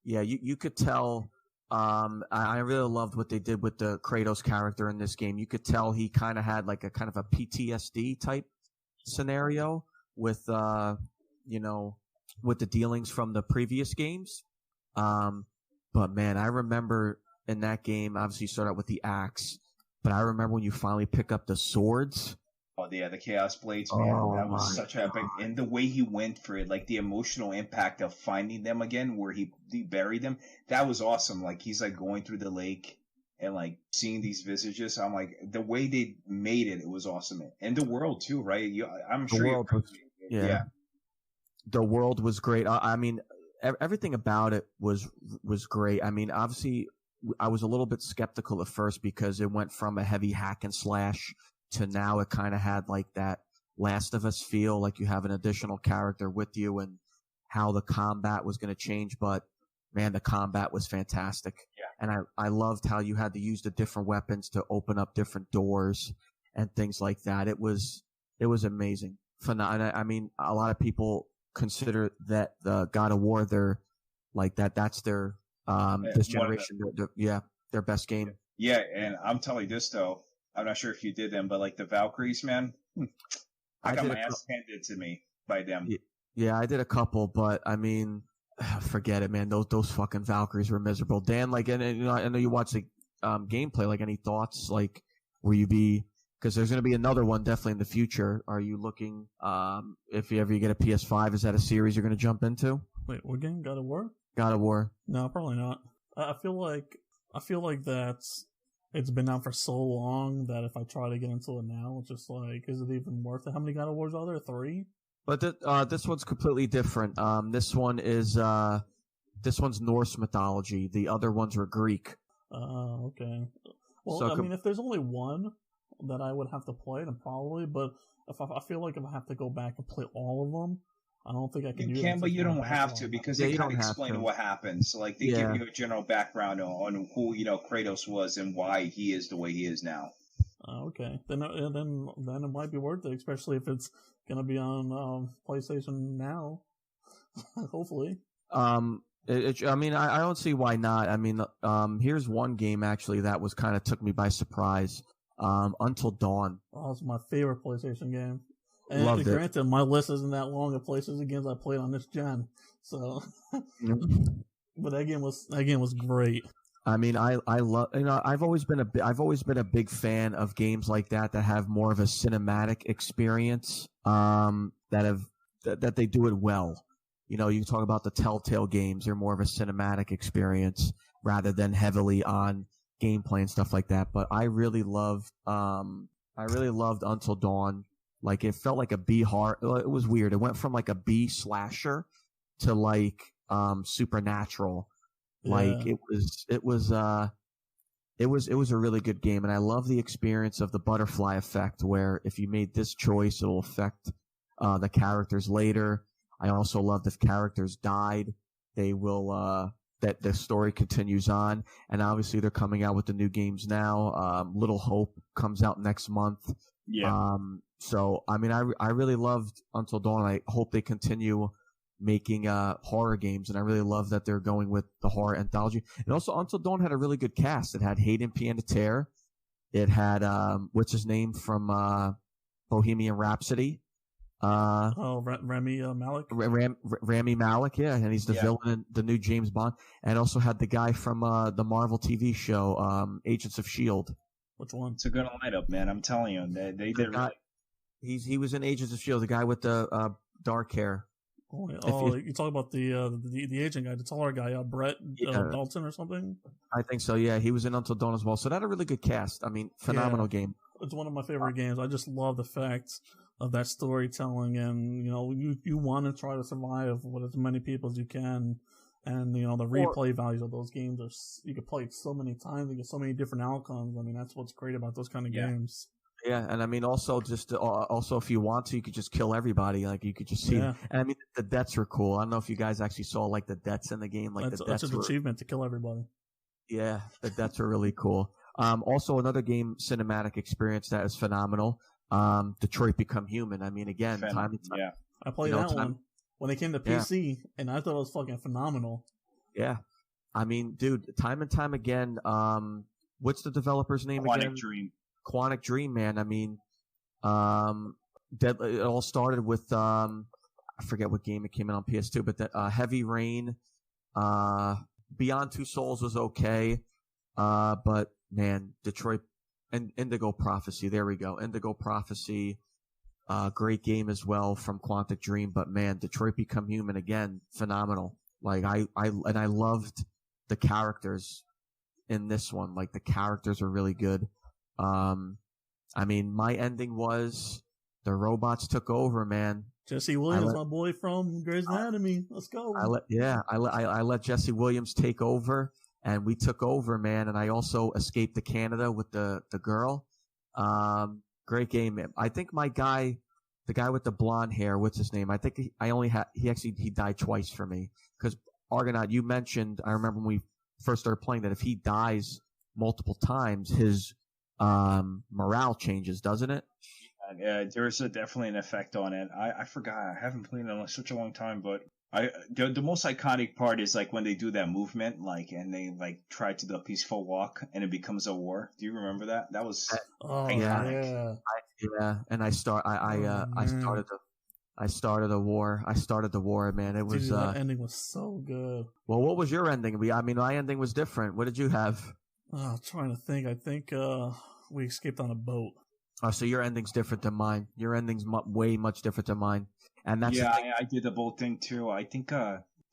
Yeah, you could tell. I really loved what they did with the Kratos character in this game. You could tell he kind of had a kind of a PTSD type scenario with with the dealings from the previous games. But man, I remember in that game, obviously you start out with the axe, but I remember when you finally pick up the swords. Oh yeah, the Chaos Blades, man. That was such an epic, and the way he went for it, the emotional impact of finding them again, where he buried them, that was awesome. He's going through the lake and seeing these visages. I'm the way they made it was awesome, and the world too, right? I'm sure. Yeah. The world was great. I mean, everything about it was great. I mean, obviously, I was a little bit skeptical at first because it went from a heavy hack and slash to now it kind of had like that Last of Us feel, like you have an additional character with you and how the combat was going to change. But man, the combat was fantastic. Yeah. And I loved how you had to use the different weapons to open up different doors and things like that. It was amazing. I mean, a lot of people consider that the God of War, that's their, this generation, their best game. Yeah. And I'm telling you this though, I'm not sure if you did them, but like the Valkyries, man, I got my ass handed to me by them. Yeah, I did a couple, but I mean, forget it, man. Those fucking Valkyries were miserable. Dan, like, and you know, I know you watch the gameplay. Like, any thoughts? Like, will you be? Because there's going to be another one definitely in the future. Are you looking? If you ever get a PS5, is that a series you're going to jump into? Wait, what game? God of War? God of War. No, probably not. I feel like that's. It's been out for so long that if I try to get into it now, it's just like, is it even worth it? How many God of Wars are there? 3? But this one's completely different. This one's Norse mythology. The other ones were Greek. Okay. Well, So I mean, if there's only one that I would have to play, then probably. But if I feel like if I have to go back and play all of them, I don't think I can do it. You can, but you don't have to, because they kind of explain what happens. So, like, they give you a general background on who, Kratos was and why he is the way he is now. Okay. Then it might be worth it, especially if it's going to be on PlayStation now. Hopefully. I mean, I don't see why not. I mean, here's one game actually that was kind of took me by surprise. Until Dawn. Oh, it's my favorite PlayStation game. And Loved granted, it. my list isn't that long of PlayStation games I played on this gen. So, but that game was great. I mean, I love, I've always been a big fan of games like that have more of a cinematic experience, that they do it well. You can talk about the Telltale games; they're more of a cinematic experience rather than heavily on gameplay and stuff like that. But I really loved Until Dawn. Like, it felt like a B horror. It was weird. It went from like a B slasher to like supernatural. Like, it was a really good game, and I love the experience of the butterfly effect, where if you made this choice, it'll affect the characters later. I also love if characters died, they will that the story continues on, and obviously they're coming out with the new games now. Little Hope comes out next month. Yeah. So I mean, I really loved Until Dawn. I hope they continue making horror games, and I really love that they're going with the horror anthology. And also, Until Dawn had a really good cast. It had Hayden Panettiere. It had what's his name from Bohemian Rhapsody. Rami Malek. Rami Malek, yeah, and he's the villain in the new James Bond. And also had the guy from the Marvel TV show, Agents of S.H.I.E.L.D. Which one? It's a good lineup, man. I'm telling you, they did really. He was in Agents of S.H.I.E.L.D., the guy with the dark hair. You talk about the agent guy, the taller guy, Brett Dalton or something? I think so, yeah. He was in Until Dawn as well. So that had a really good cast. I mean, phenomenal game. It's one of my favorite games. I just love the fact of that storytelling, and you want to try to survive with as many people as you can, and the replay values of those games are, you can play it so many times, you get so many different outcomes. I mean, that's what's great about those kind of games. Yeah, and I mean, also if you want to, you could just kill everybody. Like, you could just see. And I mean, the deaths were cool. I don't know if you guys actually saw like the deaths in the game. Like, that's an achievement to kill everybody. Yeah, the deaths are really cool. Also, another game cinematic experience that is phenomenal. Detroit Become Human. I mean, again, time and time. Yeah, I played that one when it came to PC, and I thought it was fucking phenomenal. Yeah, I mean, dude, time and time again. What's the developer's name again? Quantic Dream, man. I mean, it all started with I forget what game it came in on PS2, but that Heavy Rain, Beyond Two Souls was okay, but man, Detroit and Indigo Prophecy. There we go, Indigo Prophecy, great game as well from Quantic Dream. But man, Detroit Become Human again, phenomenal. Like I loved the characters in this one. Like, the characters are really good. I mean, my ending was the robots took over, man. Jesse Williams, my boy from Grey's Anatomy. Let's go. I let Jesse Williams take over, and we took over, man. And I also escaped to Canada with the girl. Great game, man. I think the guy with the blonde hair, what's his name? I think he died twice for me. Because Argonaut, you mentioned, I remember when we first started playing, that if he dies multiple times, his morale changes, doesn't it? There's definitely an effect on it. I forgot. I haven't played it in such a long time, but the most iconic part is like when they do that movement, like, and they like try to do a peaceful walk, and it becomes a war. Do you remember that? That was iconic. Yeah. And I started the war, man. It was that ending was so good. Well, what was your ending? My ending was different. What did you have? I'm trying to think. I think we escaped on a boat. Oh, so your ending's different than mine. Your ending's way much different than mine. And that's I did the boat thing too. I think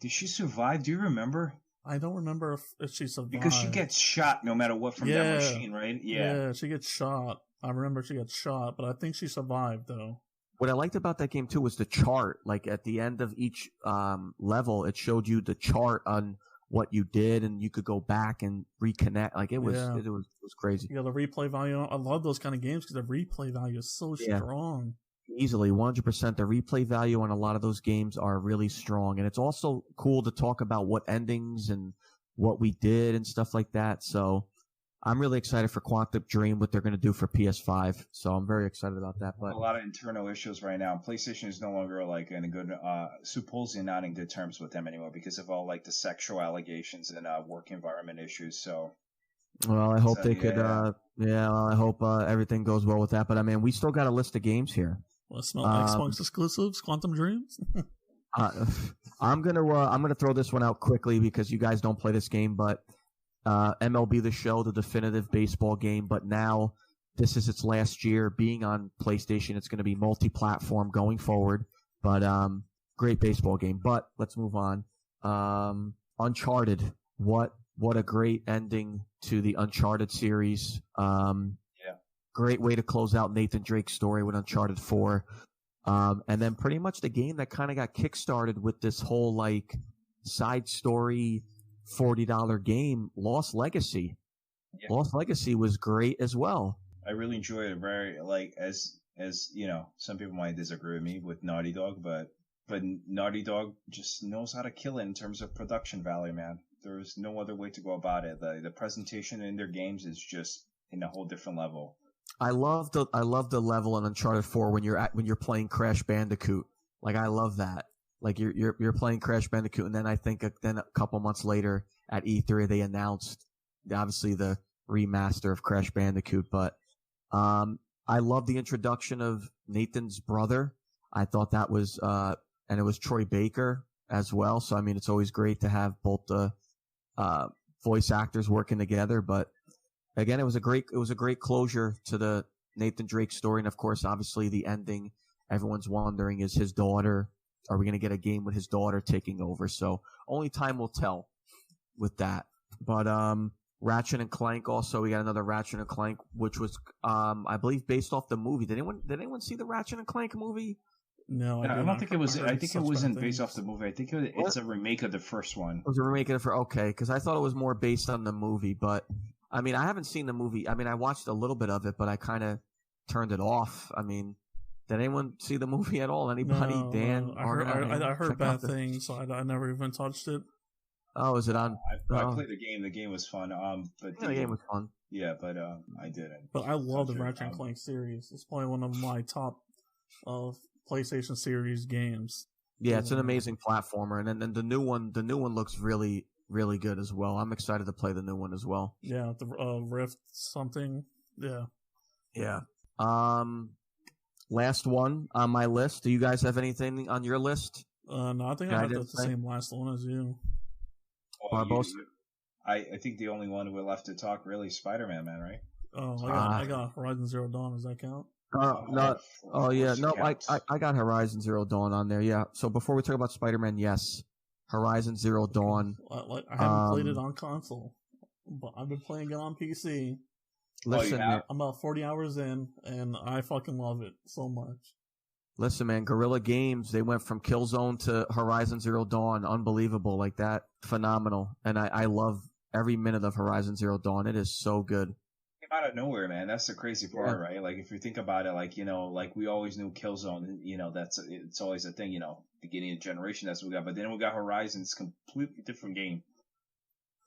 did she survive? Do you remember? I don't remember if she survived. Because she gets shot no matter what from that machine, right? Yeah, she gets shot. I remember she gets shot, but I think she survived though. What I liked about that game too was the chart. Like at the end of each level, it showed you the chart on what you did, and you could go back and reconnect. Like it was crazy. Yeah, the replay value. I love those kind of games because the replay value is so strong. Easily 100%. The replay value on a lot of those games are really strong, and it's also cool to talk about what endings and what we did and stuff like that. So I'm really excited for Quantum Dream, what they're going to do for PS5. So I'm very excited about that. But a lot of internal issues right now. PlayStation is no longer like in a good, supposedly not in good terms with them anymore because of all like the sexual allegations and work environment issues. So. Well, I hope they could. I hope everything goes well with that. But I mean, we still got a list of games here. Well, smell Xbox exclusives, Quantum Dreams. I'm gonna throw this one out quickly because you guys don't play this game, but MLB The Show, the definitive baseball game. But now this is its last year being on PlayStation. It's going to be multi-platform going forward. But great baseball game. But let's move on. Uncharted. What a great ending to the Uncharted series. Great way to close out Nathan Drake's story with Uncharted 4. And then pretty much the game that kind of got kickstarted with this whole like side story $40 game, Lost Legacy. Yeah. Lost Legacy was great as well. I really enjoyed it. Very like as you know, some people might disagree with me with Naughty Dog, but Naughty Dog just knows how to kill it in terms of production value, man. There's no other way to go about it. The presentation in their games is just in a whole different level. I love the level in Uncharted 4 when you're playing Crash Bandicoot. Like I love that. Like you're playing Crash Bandicoot, and then I think then a couple months later at E3 they announced obviously the remaster of Crash Bandicoot. But I love the introduction of Nathan's brother. I thought that was and it was Troy Baker as well. So I mean, it's always great to have both the voice actors working together. But again, it was a great closure to the Nathan Drake story, and of course, obviously the ending. Everyone's wondering, is his daughter? Are we going to get a game with his daughter taking over? So only time will tell with that. But Ratchet and Clank also, we got another Ratchet and Clank, which was I believe based off the movie. Did anyone see the Ratchet and Clank movie? No, I don't think it was. I think it wasn't based off the movie. I think it's a remake of the first one. It was a remake of okay, because I thought it was more based on the movie. But I mean, I haven't seen the movie. I mean, I watched a little bit of it, but I kind of turned it off. I mean, did anyone see the movie at all? Anybody? No, Dan? I heard bad things, so I never even touched it. Oh, is it on? I played the game. The game was fun. But the game was fun. Yeah, but I didn't. But I love the Ratchet and Clank series. It's probably one of my top PlayStation series games. Yeah, it's an amazing platformer, and then the new one looks really, really good as well. I'm excited to play the new one as well. Yeah, the Rift something. Yeah. Yeah. Last one on my list. Do you guys have anything on your list? No, I think I have the same last one as you. Barbosa? I think the only one we're left to talk really is Spider-Man, man, right? Oh, I got Horizon Zero Dawn. Does that count? No. Oh, yeah. No, I got Horizon Zero Dawn on there, yeah. So before we talk about Spider-Man, yes. Horizon Zero Dawn. I haven't played it on console, but I've been playing it on PC. Listen, man, I'm about 40 hours in, and I fucking love it so much. Listen, man, Guerrilla Games, they went from Killzone to Horizon Zero Dawn. Unbelievable. Like that. Phenomenal. And I love every minute of Horizon Zero Dawn. It is so good. Out of nowhere, man. That's the crazy part, right? Like, if you think about it, like, like we always knew Killzone, it's always a thing, beginning of generation, that's what we got. But then we got Horizon, it's a completely different game.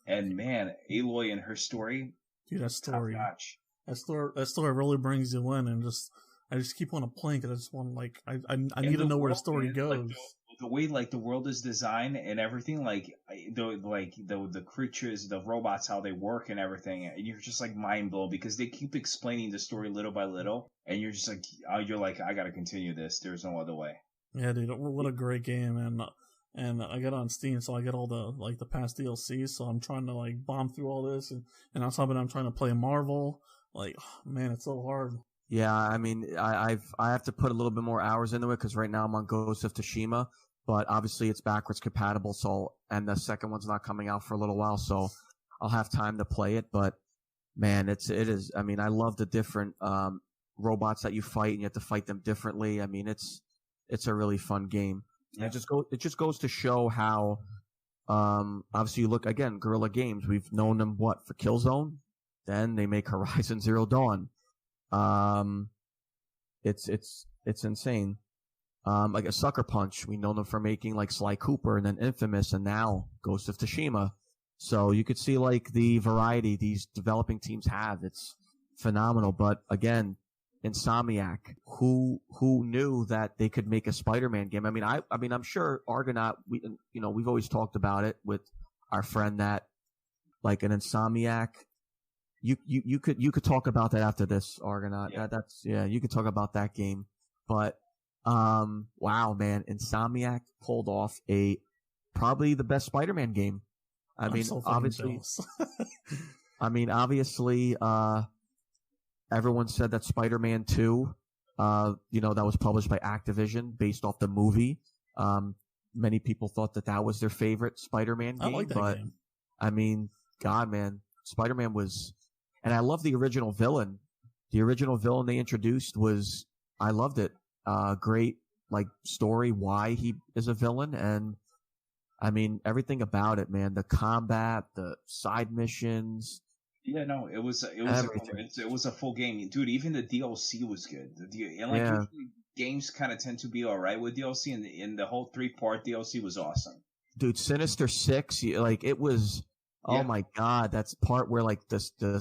And man, Aloy and her story, dude, that story, top-notch. That story really brings you in, and I just keep wanting to play because I just want I need to know where the story goes. Like, the way like the world is designed and everything, the creatures, the robots, how they work and everything, and you're just like mind blown because they keep explaining the story little by little, and you're just like, I gotta continue this. There's no other way. Yeah, dude, what a great game, and I got it on Steam, so I get all the past DLCs. So I'm trying to like bomb through all this, and on top of it, I'm trying to play Marvel. Like, man, it's so hard. Yeah, I mean, I have to put a little bit more hours into it because right now I'm on Ghost of Tsushima. But obviously it's backwards compatible, and the second one's not coming out for a little while, so I'll have time to play it. But man, it is. I mean, I love the different robots that you fight, and you have to fight them differently. I mean, it's a really fun game. Yeah. It just goes to show how obviously you look again, Guerrilla Games. We've known them for Killzone, then they make Horizon Zero Dawn. It's insane. Like a Sucker Punch, we know them for making like Sly Cooper and then Infamous and now Ghost of Tsushima. So you could see like the variety these developing teams have. It's phenomenal. But again, Insomniac, who knew that they could make a Spider-Man game? I mean, I'm sure Argonaut, we've always talked about it with our friend that like an Insomniac. You could talk about that after this, Argonaut. Yeah. You could talk about that game. But wow, man, Insomniac pulled off probably the best Spider-Man game. I mean, obviously, everyone said that Spider-Man 2, that was published by Activision based off the movie. Many people thought that was their favorite Spider-Man game. I like that game. I mean, God, man, Spider-Man was, and I love the original villain. The original villain they introduced I loved it. Great, like, story why he is a villain, and I mean everything about it, man. The combat, the side missions. Yeah, no, it was a full game, dude. Even the DLC was good. Usually games kind of tend to be all right with DLC, and the whole 3-part DLC was awesome. Dude, Sinister Six, it was. Yeah. Oh my God, that's part where like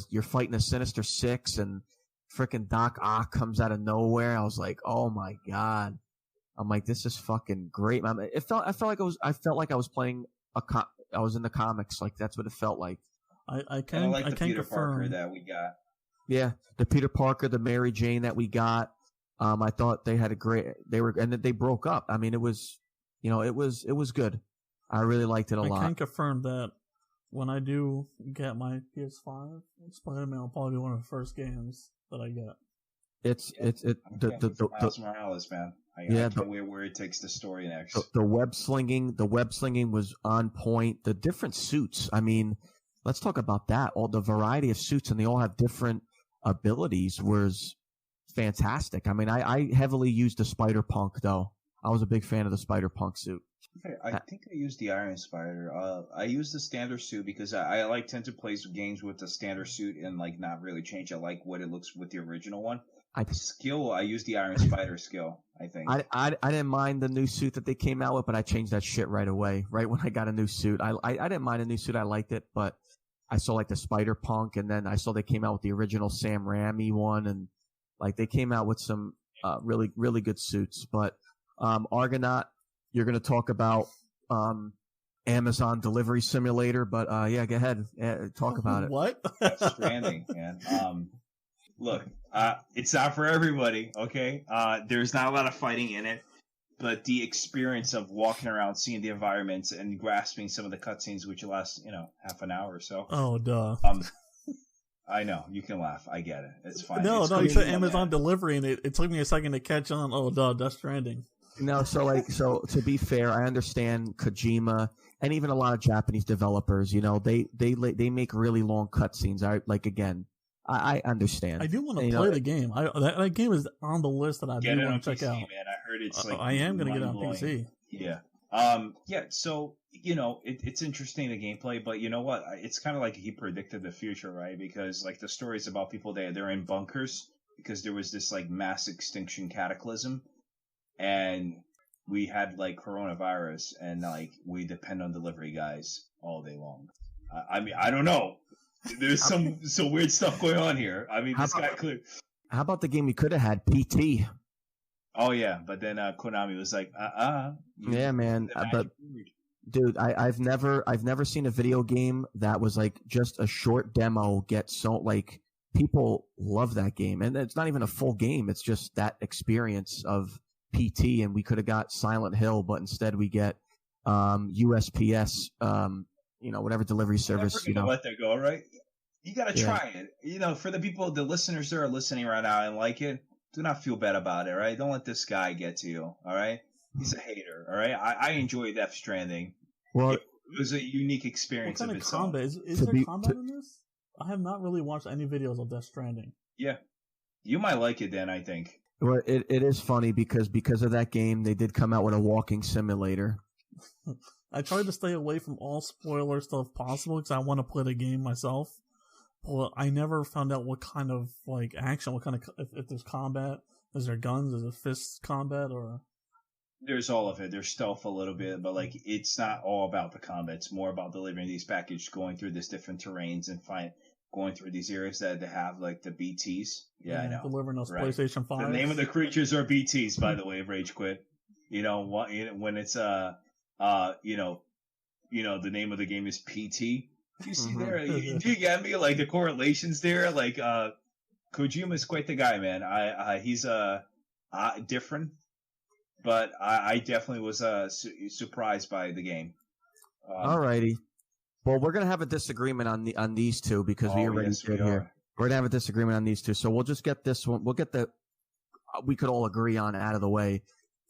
you're fighting a Sinister Six and freaking Doc Ock comes out of nowhere. I was like, oh my God. I'm like, this is fucking great. I felt like I was playing I was in the comics. Like that's what it felt like. I like the Peter Parker that we got. Yeah, the Peter Parker, the Mary Jane that we got. I thought they had and then they broke up. I mean, it was good. I really liked it a lot. I can confirm that when I do get my PS5, Spider-Man will probably be one of the first games that I get. Miles Morales, man. I can't wait where it takes the story next. The web slinging was on point. The different suits. I mean, let's talk about that. All the variety of suits, and they all have different abilities. Was fantastic. I mean, I heavily used the Spider-Punk though. I was a big fan of the Spider-Punk suit. I think I used the Iron Spider. I used the standard suit because I tend to play games with the standard suit and like not really change. I like what it looks with the original one. I used the Iron Spider skill, I think. I didn't mind the new suit that they came out with, but I changed that shit right away. Right when I got a new suit. I didn't mind a new suit. I liked it, but I saw like the Spider-Punk, and then I saw they came out with the original Sam Raimi one, and like they came out with some really, really good suits. But Argonaut, you're going to talk about Amazon Delivery Simulator, but yeah, go ahead, talk about it. What? Death Stranding, man. Look, it's not for everybody, okay? There's not a lot of fighting in it, but the experience of walking around, seeing the environments, and grasping some of the cutscenes, which last, half an hour or so. Oh, duh. I know, you can laugh. I get it. It's fine. No, you said Amazon Delivery, and it took me a second to catch on. Oh, duh, Death Stranding. No, so to be fair, I understand Kojima and even a lot of Japanese developers. They make really long cutscenes. I understand. I do want to play the game. That game is on the list that I do want to check out. Man, I heard it's like I am going to get it on PC. Yeah. Yeah. So it's interesting, the gameplay, but you know what? It's kind of like he predicted the future, right? Because like the stories about people they're in bunkers because there was this like mass extinction cataclysm, and we had like coronavirus, and like we depend on delivery guys all day long. I mean, I don't know. There's some weird stuff going on here. I mean, this guy clear. How about the game we could have had, PT? Oh yeah, but then Konami was like, Yeah, man. But dude, I've never seen a video game that was like just a short demo get so like people love that game, and it's not even a full game. It's just that experience of PT, and we could have got Silent Hill, but instead we get USPS, whatever delivery service. Let that go, right? You got to try it. For the people, the listeners that are listening right now and like it, do not feel bad about it, right? Don't let this guy get to you, all right? He's a hater, all right? I enjoyed Death Stranding. Well, it was a unique experience. What kind of combat? Is there combat in this? I have not really watched any videos of Death Stranding. Yeah. You might like it then, I think. Well, it is funny because of that game, they did come out with a walking simulator. I tried to stay away from all spoiler stuff possible because I want to play the game myself. But I never found out what kind of like action, what kind of if there's combat, is there guns, is it fist combat, or there's all of it. There's stealth a little bit, but like it's not all about the combat. It's more about delivering these packages, going through these different terrains, and going through these areas that have like the BTs. Yeah, I know. Delivering those PlayStation 5. The name of the creatures are BTs, by the way. Rage Quit. When it's the name of the game is PT. You see there? Do you get me? Like the correlations there. Like Kojima's quite the guy, man. He's different, but I definitely was surprised by the game. Alrighty. Well, we're gonna have a disagreement on these two because we already did here. We're gonna have a disagreement on these two, so we'll just get this one. We'll get we could all agree on out of the way.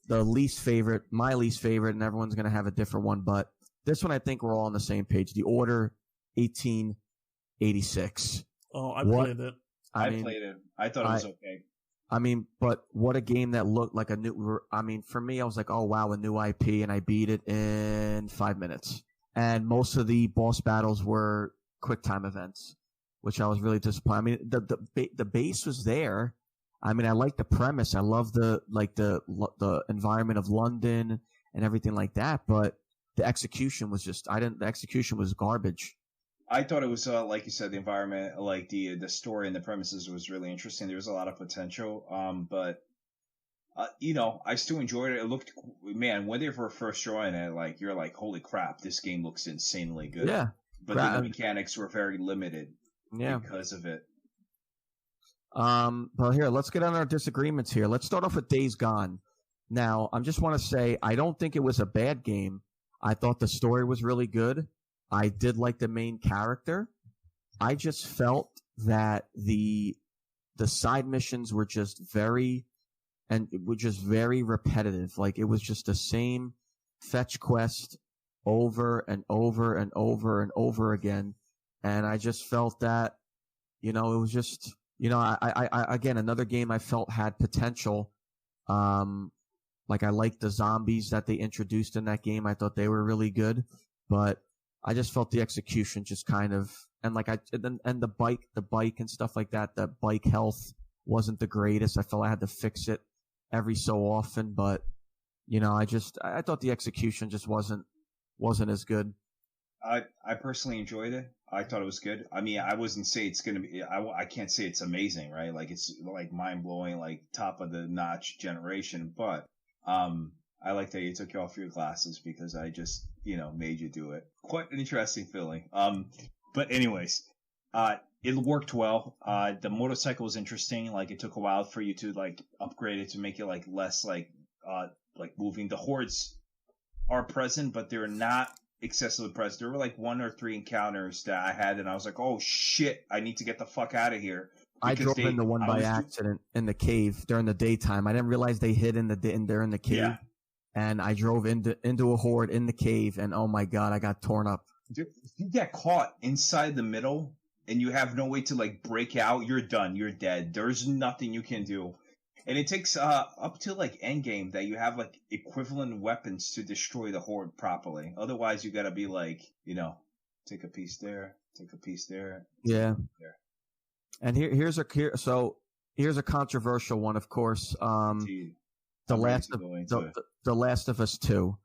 The least favorite, my least favorite, and everyone's gonna have a different one. But this one, I think we're all on the same page. The Order 1886. Oh, I played it. I played it. I thought it was okay. I mean, but what a game that looked like a new. I mean, for me, I was like, oh wow, a new IP, and I beat it in 5 minutes. And most of the boss battles were quick time events, which I was really disappointed. I mean, the base was there. I mean, I like the premise. I love the environment of London and everything like that. But the execution was just the execution was garbage. I thought it was like you said, the environment, like the story and the premises was really interesting. There was a lot of potential. But I still enjoyed it. It looked, man, when they were first drawing it, like you're like, holy crap, this game looks insanely good. Yeah. But the mechanics were very limited. Yeah. Because of it. Well, here, let's get on our disagreements here. Let's start off with Days Gone. Now, I just want to say, I don't think it was a bad game. I thought the story was really good. I did like the main character. I just felt that the side missions were just very repetitive. Like it was just the same fetch quest over and over and over and over again. And I just felt that, it was just, I again, another game I felt had potential. Like I liked the zombies that they introduced in that game. I thought they were really good, but I just felt the execution just kind of, and the bike and stuff like that. The bike health wasn't the greatest. I felt I had to fix it every so often, but I thought the execution just wasn't as good. I personally enjoyed it. I thought it was good. I mean, I wouldn't say it's going to be, I can't say it's amazing, right? Like it's like mind blowing, like top of the notch generation, but, I like that you took off your glasses because I just, made you do it. Quite an interesting feeling. But anyways, it worked well. The motorcycle was interesting. Like it took a while for you to like upgrade it to make it like less like moving. The hordes are present, but they're not excessively present. There were like 1 or 3 encounters that I had, and I was like, oh shit, I need to get the fuck out of here. I drove into one by accident in the cave during the daytime. I didn't realize they hid in the cave. Yeah. And I drove into a horde in the cave, and oh my god, I got torn up. Dude, if you get caught inside the middle and you have no way to like break out, you're done. You're dead. There's nothing you can do. And it takes up to like endgame that you have like equivalent weapons to destroy the horde properly. Otherwise, you got to be like, take a piece there, take a piece there. Yeah. And here's a controversial one, of course. The Last of Us 2.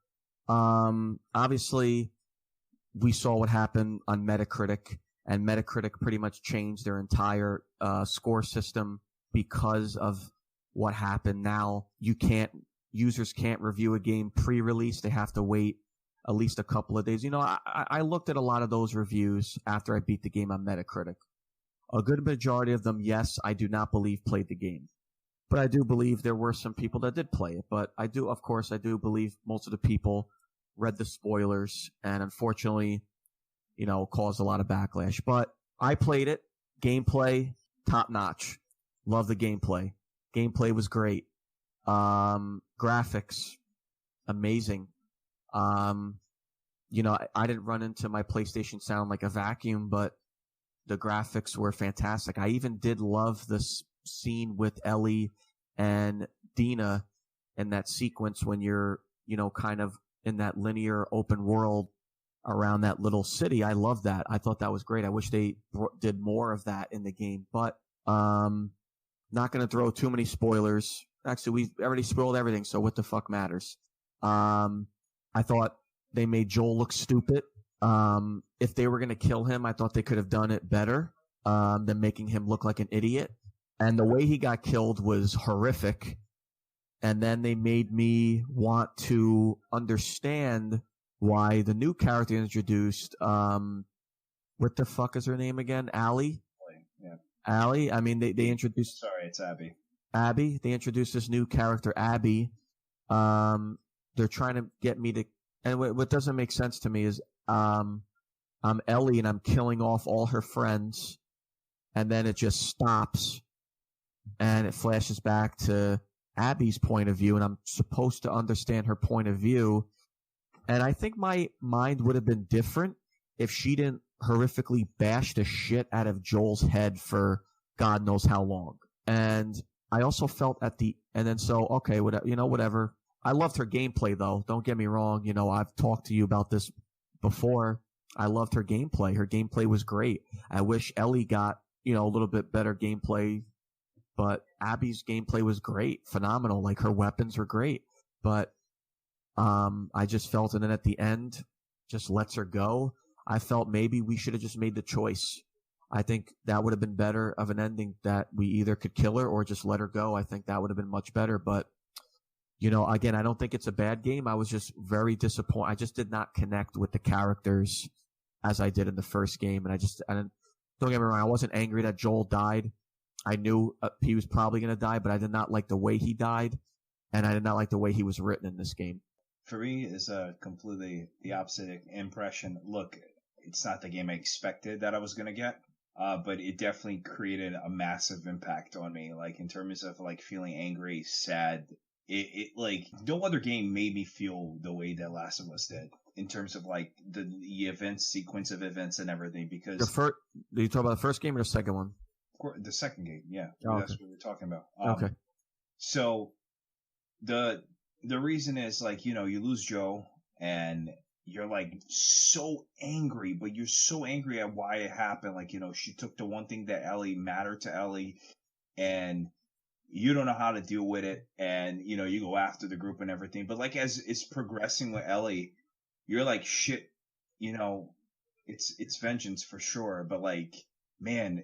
Obviously, we saw what happened on Metacritic, and Metacritic pretty much changed their entire score system because of what happened. Now users can't review a game pre-release. They have to wait at least a couple of days. I looked at a lot of those reviews after I beat the game on Metacritic. A good majority of them, yes, I do not believe played the game. But I do believe there were some people that did play it. But I do believe most of the people read the spoilers and unfortunately, caused a lot of backlash. But I played it. Gameplay, top notch. Love the gameplay. Gameplay was great. Graphics, amazing. I didn't run into my PlayStation sound like a vacuum, but the graphics were fantastic. I even did love this scene with Ellie and Dina in that sequence when you're, kind of in that linear open world around that little city. I love that. I thought that was great. I wish they did more of that in the game, but not going to throw too many spoilers. Actually, we've already spoiled everything, so what the fuck matters? I thought they made Joel look stupid. If they were going to kill him, I thought they could have done it better than making him look like an idiot. And the way he got killed was horrific. And then they made me want to understand why the new character introduced, what the fuck is her name again? Allie? Yeah. Allie? I mean, they introduced... Sorry, it's Abby. Abby? They introduced this new character, Abby. They're trying to get me to... And what doesn't make sense to me is, I'm Ellie and I'm killing off all her friends, and then it just stops, and it flashes back to Abby's point of view, and I'm supposed to understand her point of view. And I think my mind would have been different if she didn't horrifically bash the shit out of Joel's head for God knows how long. And I also felt whatever. I loved her gameplay, though. Don't get me wrong. I've talked to you about this before. I loved her gameplay. Her gameplay was great. I wish Ellie got, a little bit better gameplay, but Abby's gameplay was great. Phenomenal. Like, her weapons were great. But, I just felt, and then at the end, just lets her go. I felt maybe we should have just made the choice. I think that would have been better of an ending, that we either could kill her or just let her go. I think that would have been much better. But, again, I don't think it's a bad game. I was just very disappointed. I just did not connect with the characters as I did in the first game. And don't get me wrong, I wasn't angry that Joel died. I knew he was probably going to die, but I did not like the way he died. And I did not like the way he was written in this game. For me, is completely the opposite impression. Look, it's not the game I expected that I was going to get. But it definitely created a massive impact on me, like in terms of like feeling angry, sad. It like no other game made me feel the way that Last of Us did in terms of like the sequence of events and everything. Because do you talk about the first game or the second one? The second game, yeah, okay. That's what we're talking about. Okay. So the reason is like you lose Joe and you're like so angry, but you're so angry at why it happened. Like, she took the one thing that Ellie mattered to Ellie, and you don't know how to deal with it. And, you go after the group and everything. But like, as it's progressing with Ellie, you're like, shit, it's vengeance for sure. But like, man,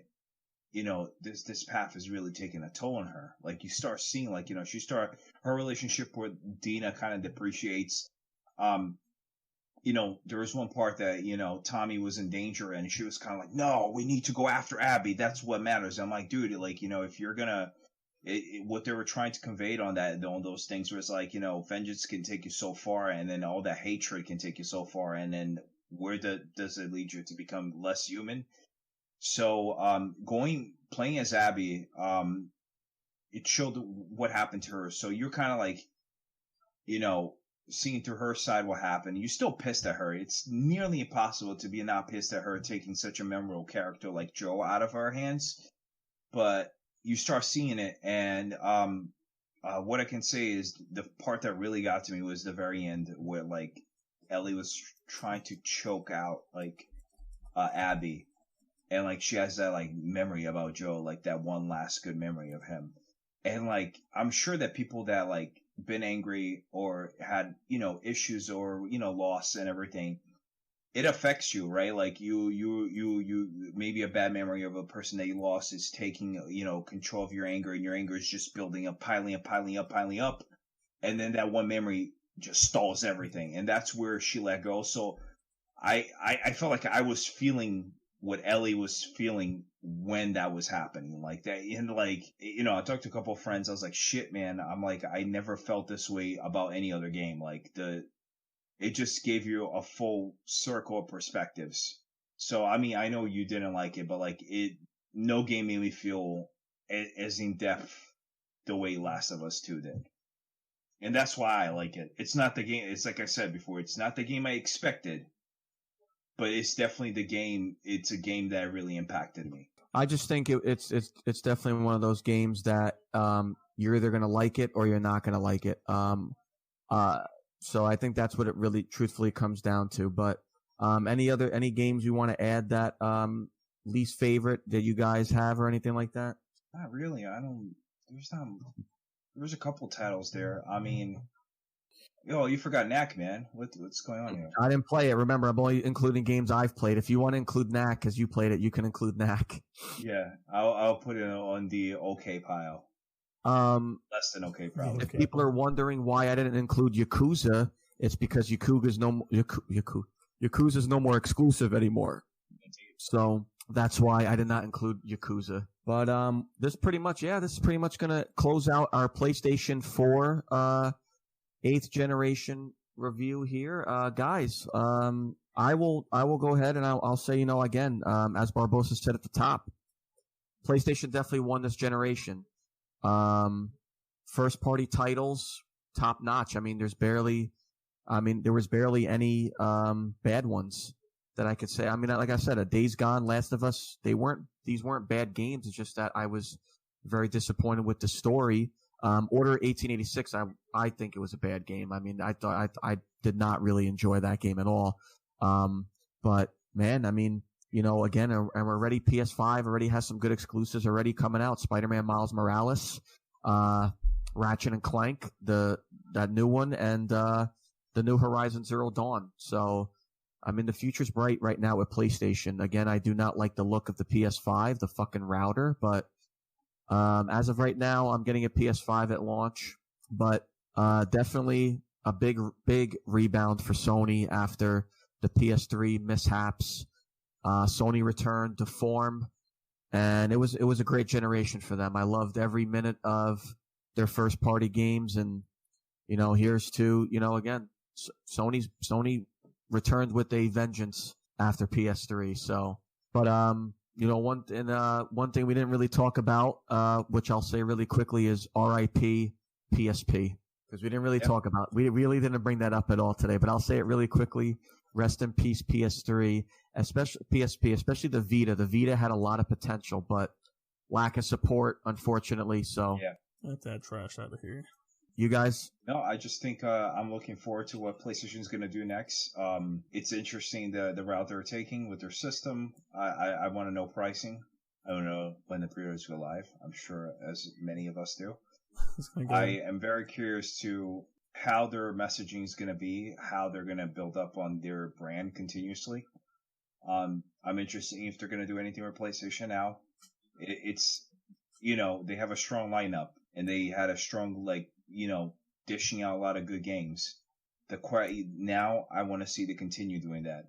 this path is really taking a toll on her. Like, you start seeing like, her relationship with Dina kind of depreciates. There was one part that, Tommy was in danger and she was kind of like, no, we need to go after Abby. That's what matters. I'm like, dude, like, if you're gonna, what they were trying to convey on those things was like, vengeance can take you so far, and then all that hatred can take you so far. And then where does it lead you to become less human? So, playing as Abby, it showed what happened to her. So you're kind of like, seeing through her side what happened. You're still pissed at her. It's nearly impossible to be not pissed at her taking such a memorable character like Joe out of her hands. But you start seeing it, and what I can say is the part that really got to me was the very end where like Ellie was trying to choke out like Abby, and like she has that like memory about Joe, like that one last good memory of him. And like I'm sure that people that like been angry or had, you know, issues or, you know, loss and everything, it affects you, right? Like you maybe a bad memory of a person that you lost is taking, you know, control of your anger, and your anger is just building up, piling up. And then that one memory just stalls everything. And that's where she let go. So I felt like I was feeling what Ellie was feeling when that was happening, like that. And like, you know, I talked to a couple of friends. I was like, shit, man. I'm like, I never felt this way about any other game. Like it just gave you a full circle of perspectives. So, I mean, I know you didn't like it, but like no game made me feel as in depth the way Last of Us 2 did. And that's why I like it. It's not the game. It's like I said before, it's not the game I expected, but it's definitely the game. It's a game that really impacted me. I just think it's definitely one of those games that you're either going to like it or you're not going to like it. So I think that's what it really truthfully comes down to. But any games you want to add that least favorite that you guys have or anything like that? Not really. There's a couple titles there. I mean, you forgot Knack, man. What's going on here? I didn't play it. Remember, I'm only including games I've played. If you want to include Knack because you played it, you can include Knack. Yeah, I'll put it on the okay pile. Less than okay, probably. If people are wondering why I didn't include Yakuza, it's because Yakuza's no more exclusive anymore. So that's why I did not include Yakuza. But this is pretty much gonna close out our PlayStation 4 8th generation review here, guys. I will go ahead and I'll say, you know, again, as Barbosa said at the top, PlayStation definitely won this generation. First party titles, top notch. I mean, there was barely any bad ones that I could say. I mean, like I said, a Days Gone, Last of Us, these weren't bad games. It's just that I was very disappointed with the story. Order 1886, I think it was a bad game. I mean, I thought I did not really enjoy that game at all. But man, I mean, you know, again, and already PS5 already has some good exclusives already coming out. Spider-Man Miles Morales, Ratchet and Clank, that new one, and the new Horizon Zero Dawn. So, I mean, the future's bright right now with PlayStation. Again, I do not like the look of the PS5, the fucking router, but as of right now, I'm getting a PS5 at launch. But definitely a big rebound for Sony after the PS3 mishaps. Sony returned to form, and it was a great generation for them. I loved every minute of their first party games, and you know, here's to, you know, again, Sony returned with a vengeance after PS3. So, but you know, one thing we didn't really talk about, which I'll say really quickly, is RIP PSP, because we didn't really talk about. We really didn't bring that up at all today, but I'll say it really quickly. Rest in peace, PS3, especially PSP, especially the Vita. The Vita had a lot of potential, but lack of support, unfortunately. So, Get that trash out of here. You guys? No, I just think I'm looking forward to what PlayStation's going to do next. It's interesting the route they're taking with their system. I want to know pricing. I don't know when the pre-orders go live. I'm sure as many of us do. I am very curious to how their messaging is going to be, how they're going to build up on their brand continuously. I'm interested if they're going to do anything with PlayStation now. It's, you know, they have a strong lineup, and they had a strong, like, you know, dishing out a lot of good games. Now I want to see they continue doing that.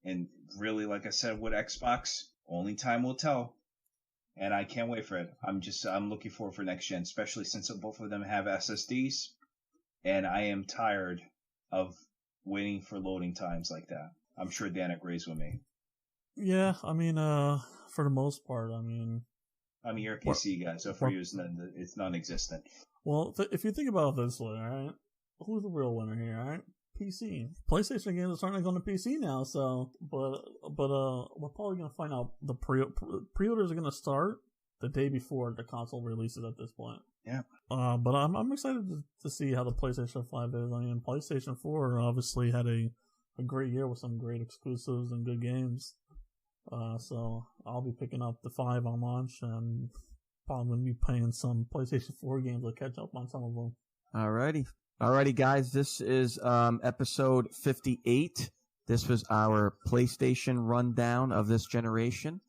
And really, like I said, with Xbox, only time will tell. And I can't wait for it. I'm looking forward for next gen, especially since both of them have SSDs. And I am tired of waiting for loading times like that. I'm sure Dan agrees with me. Yeah, I mean, for the most part, I mean, you're a PC guy, so for you, it's non-existent. Well, if you think about it this way, alright? Who's the real winner here, alright? PC. PlayStation games are starting to go to PC now, so, but we're probably gonna find out the pre-orders are gonna start the day before the console releases at this point. Yeah. But I'm excited to see how the PlayStation 5 is. I mean, PlayStation 4 obviously had a great year with some great exclusives and good games. So I'll be picking up the 5 on launch and probably be playing some PlayStation 4 games to catch up on some of them. Alrighty, guys. This is episode 58. This was our PlayStation rundown of this generation.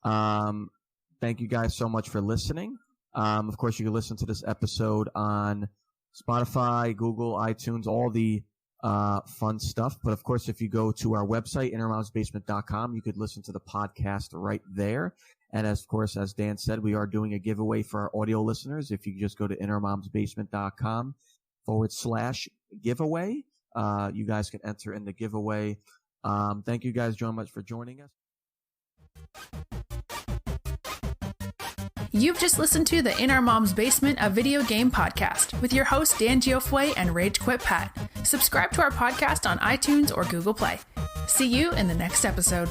Thank you guys so much for listening. Of course, you can listen to this episode on Spotify, Google, iTunes, all the fun stuff. But, of course, if you go to our website, innermomsbasement.com, you could listen to the podcast right there. And, of course, as Dan said, we are doing a giveaway for our audio listeners. If you just go to innermomsbasement.com/giveaway, you guys can enter in the giveaway. Thank you guys so much for joining us. You've just listened to the In Our Mom's Basement, a video game podcast with your hosts Dan Geoffroy and Rage Quit Pat. Subscribe to our podcast on iTunes or Google Play. See you in the next episode.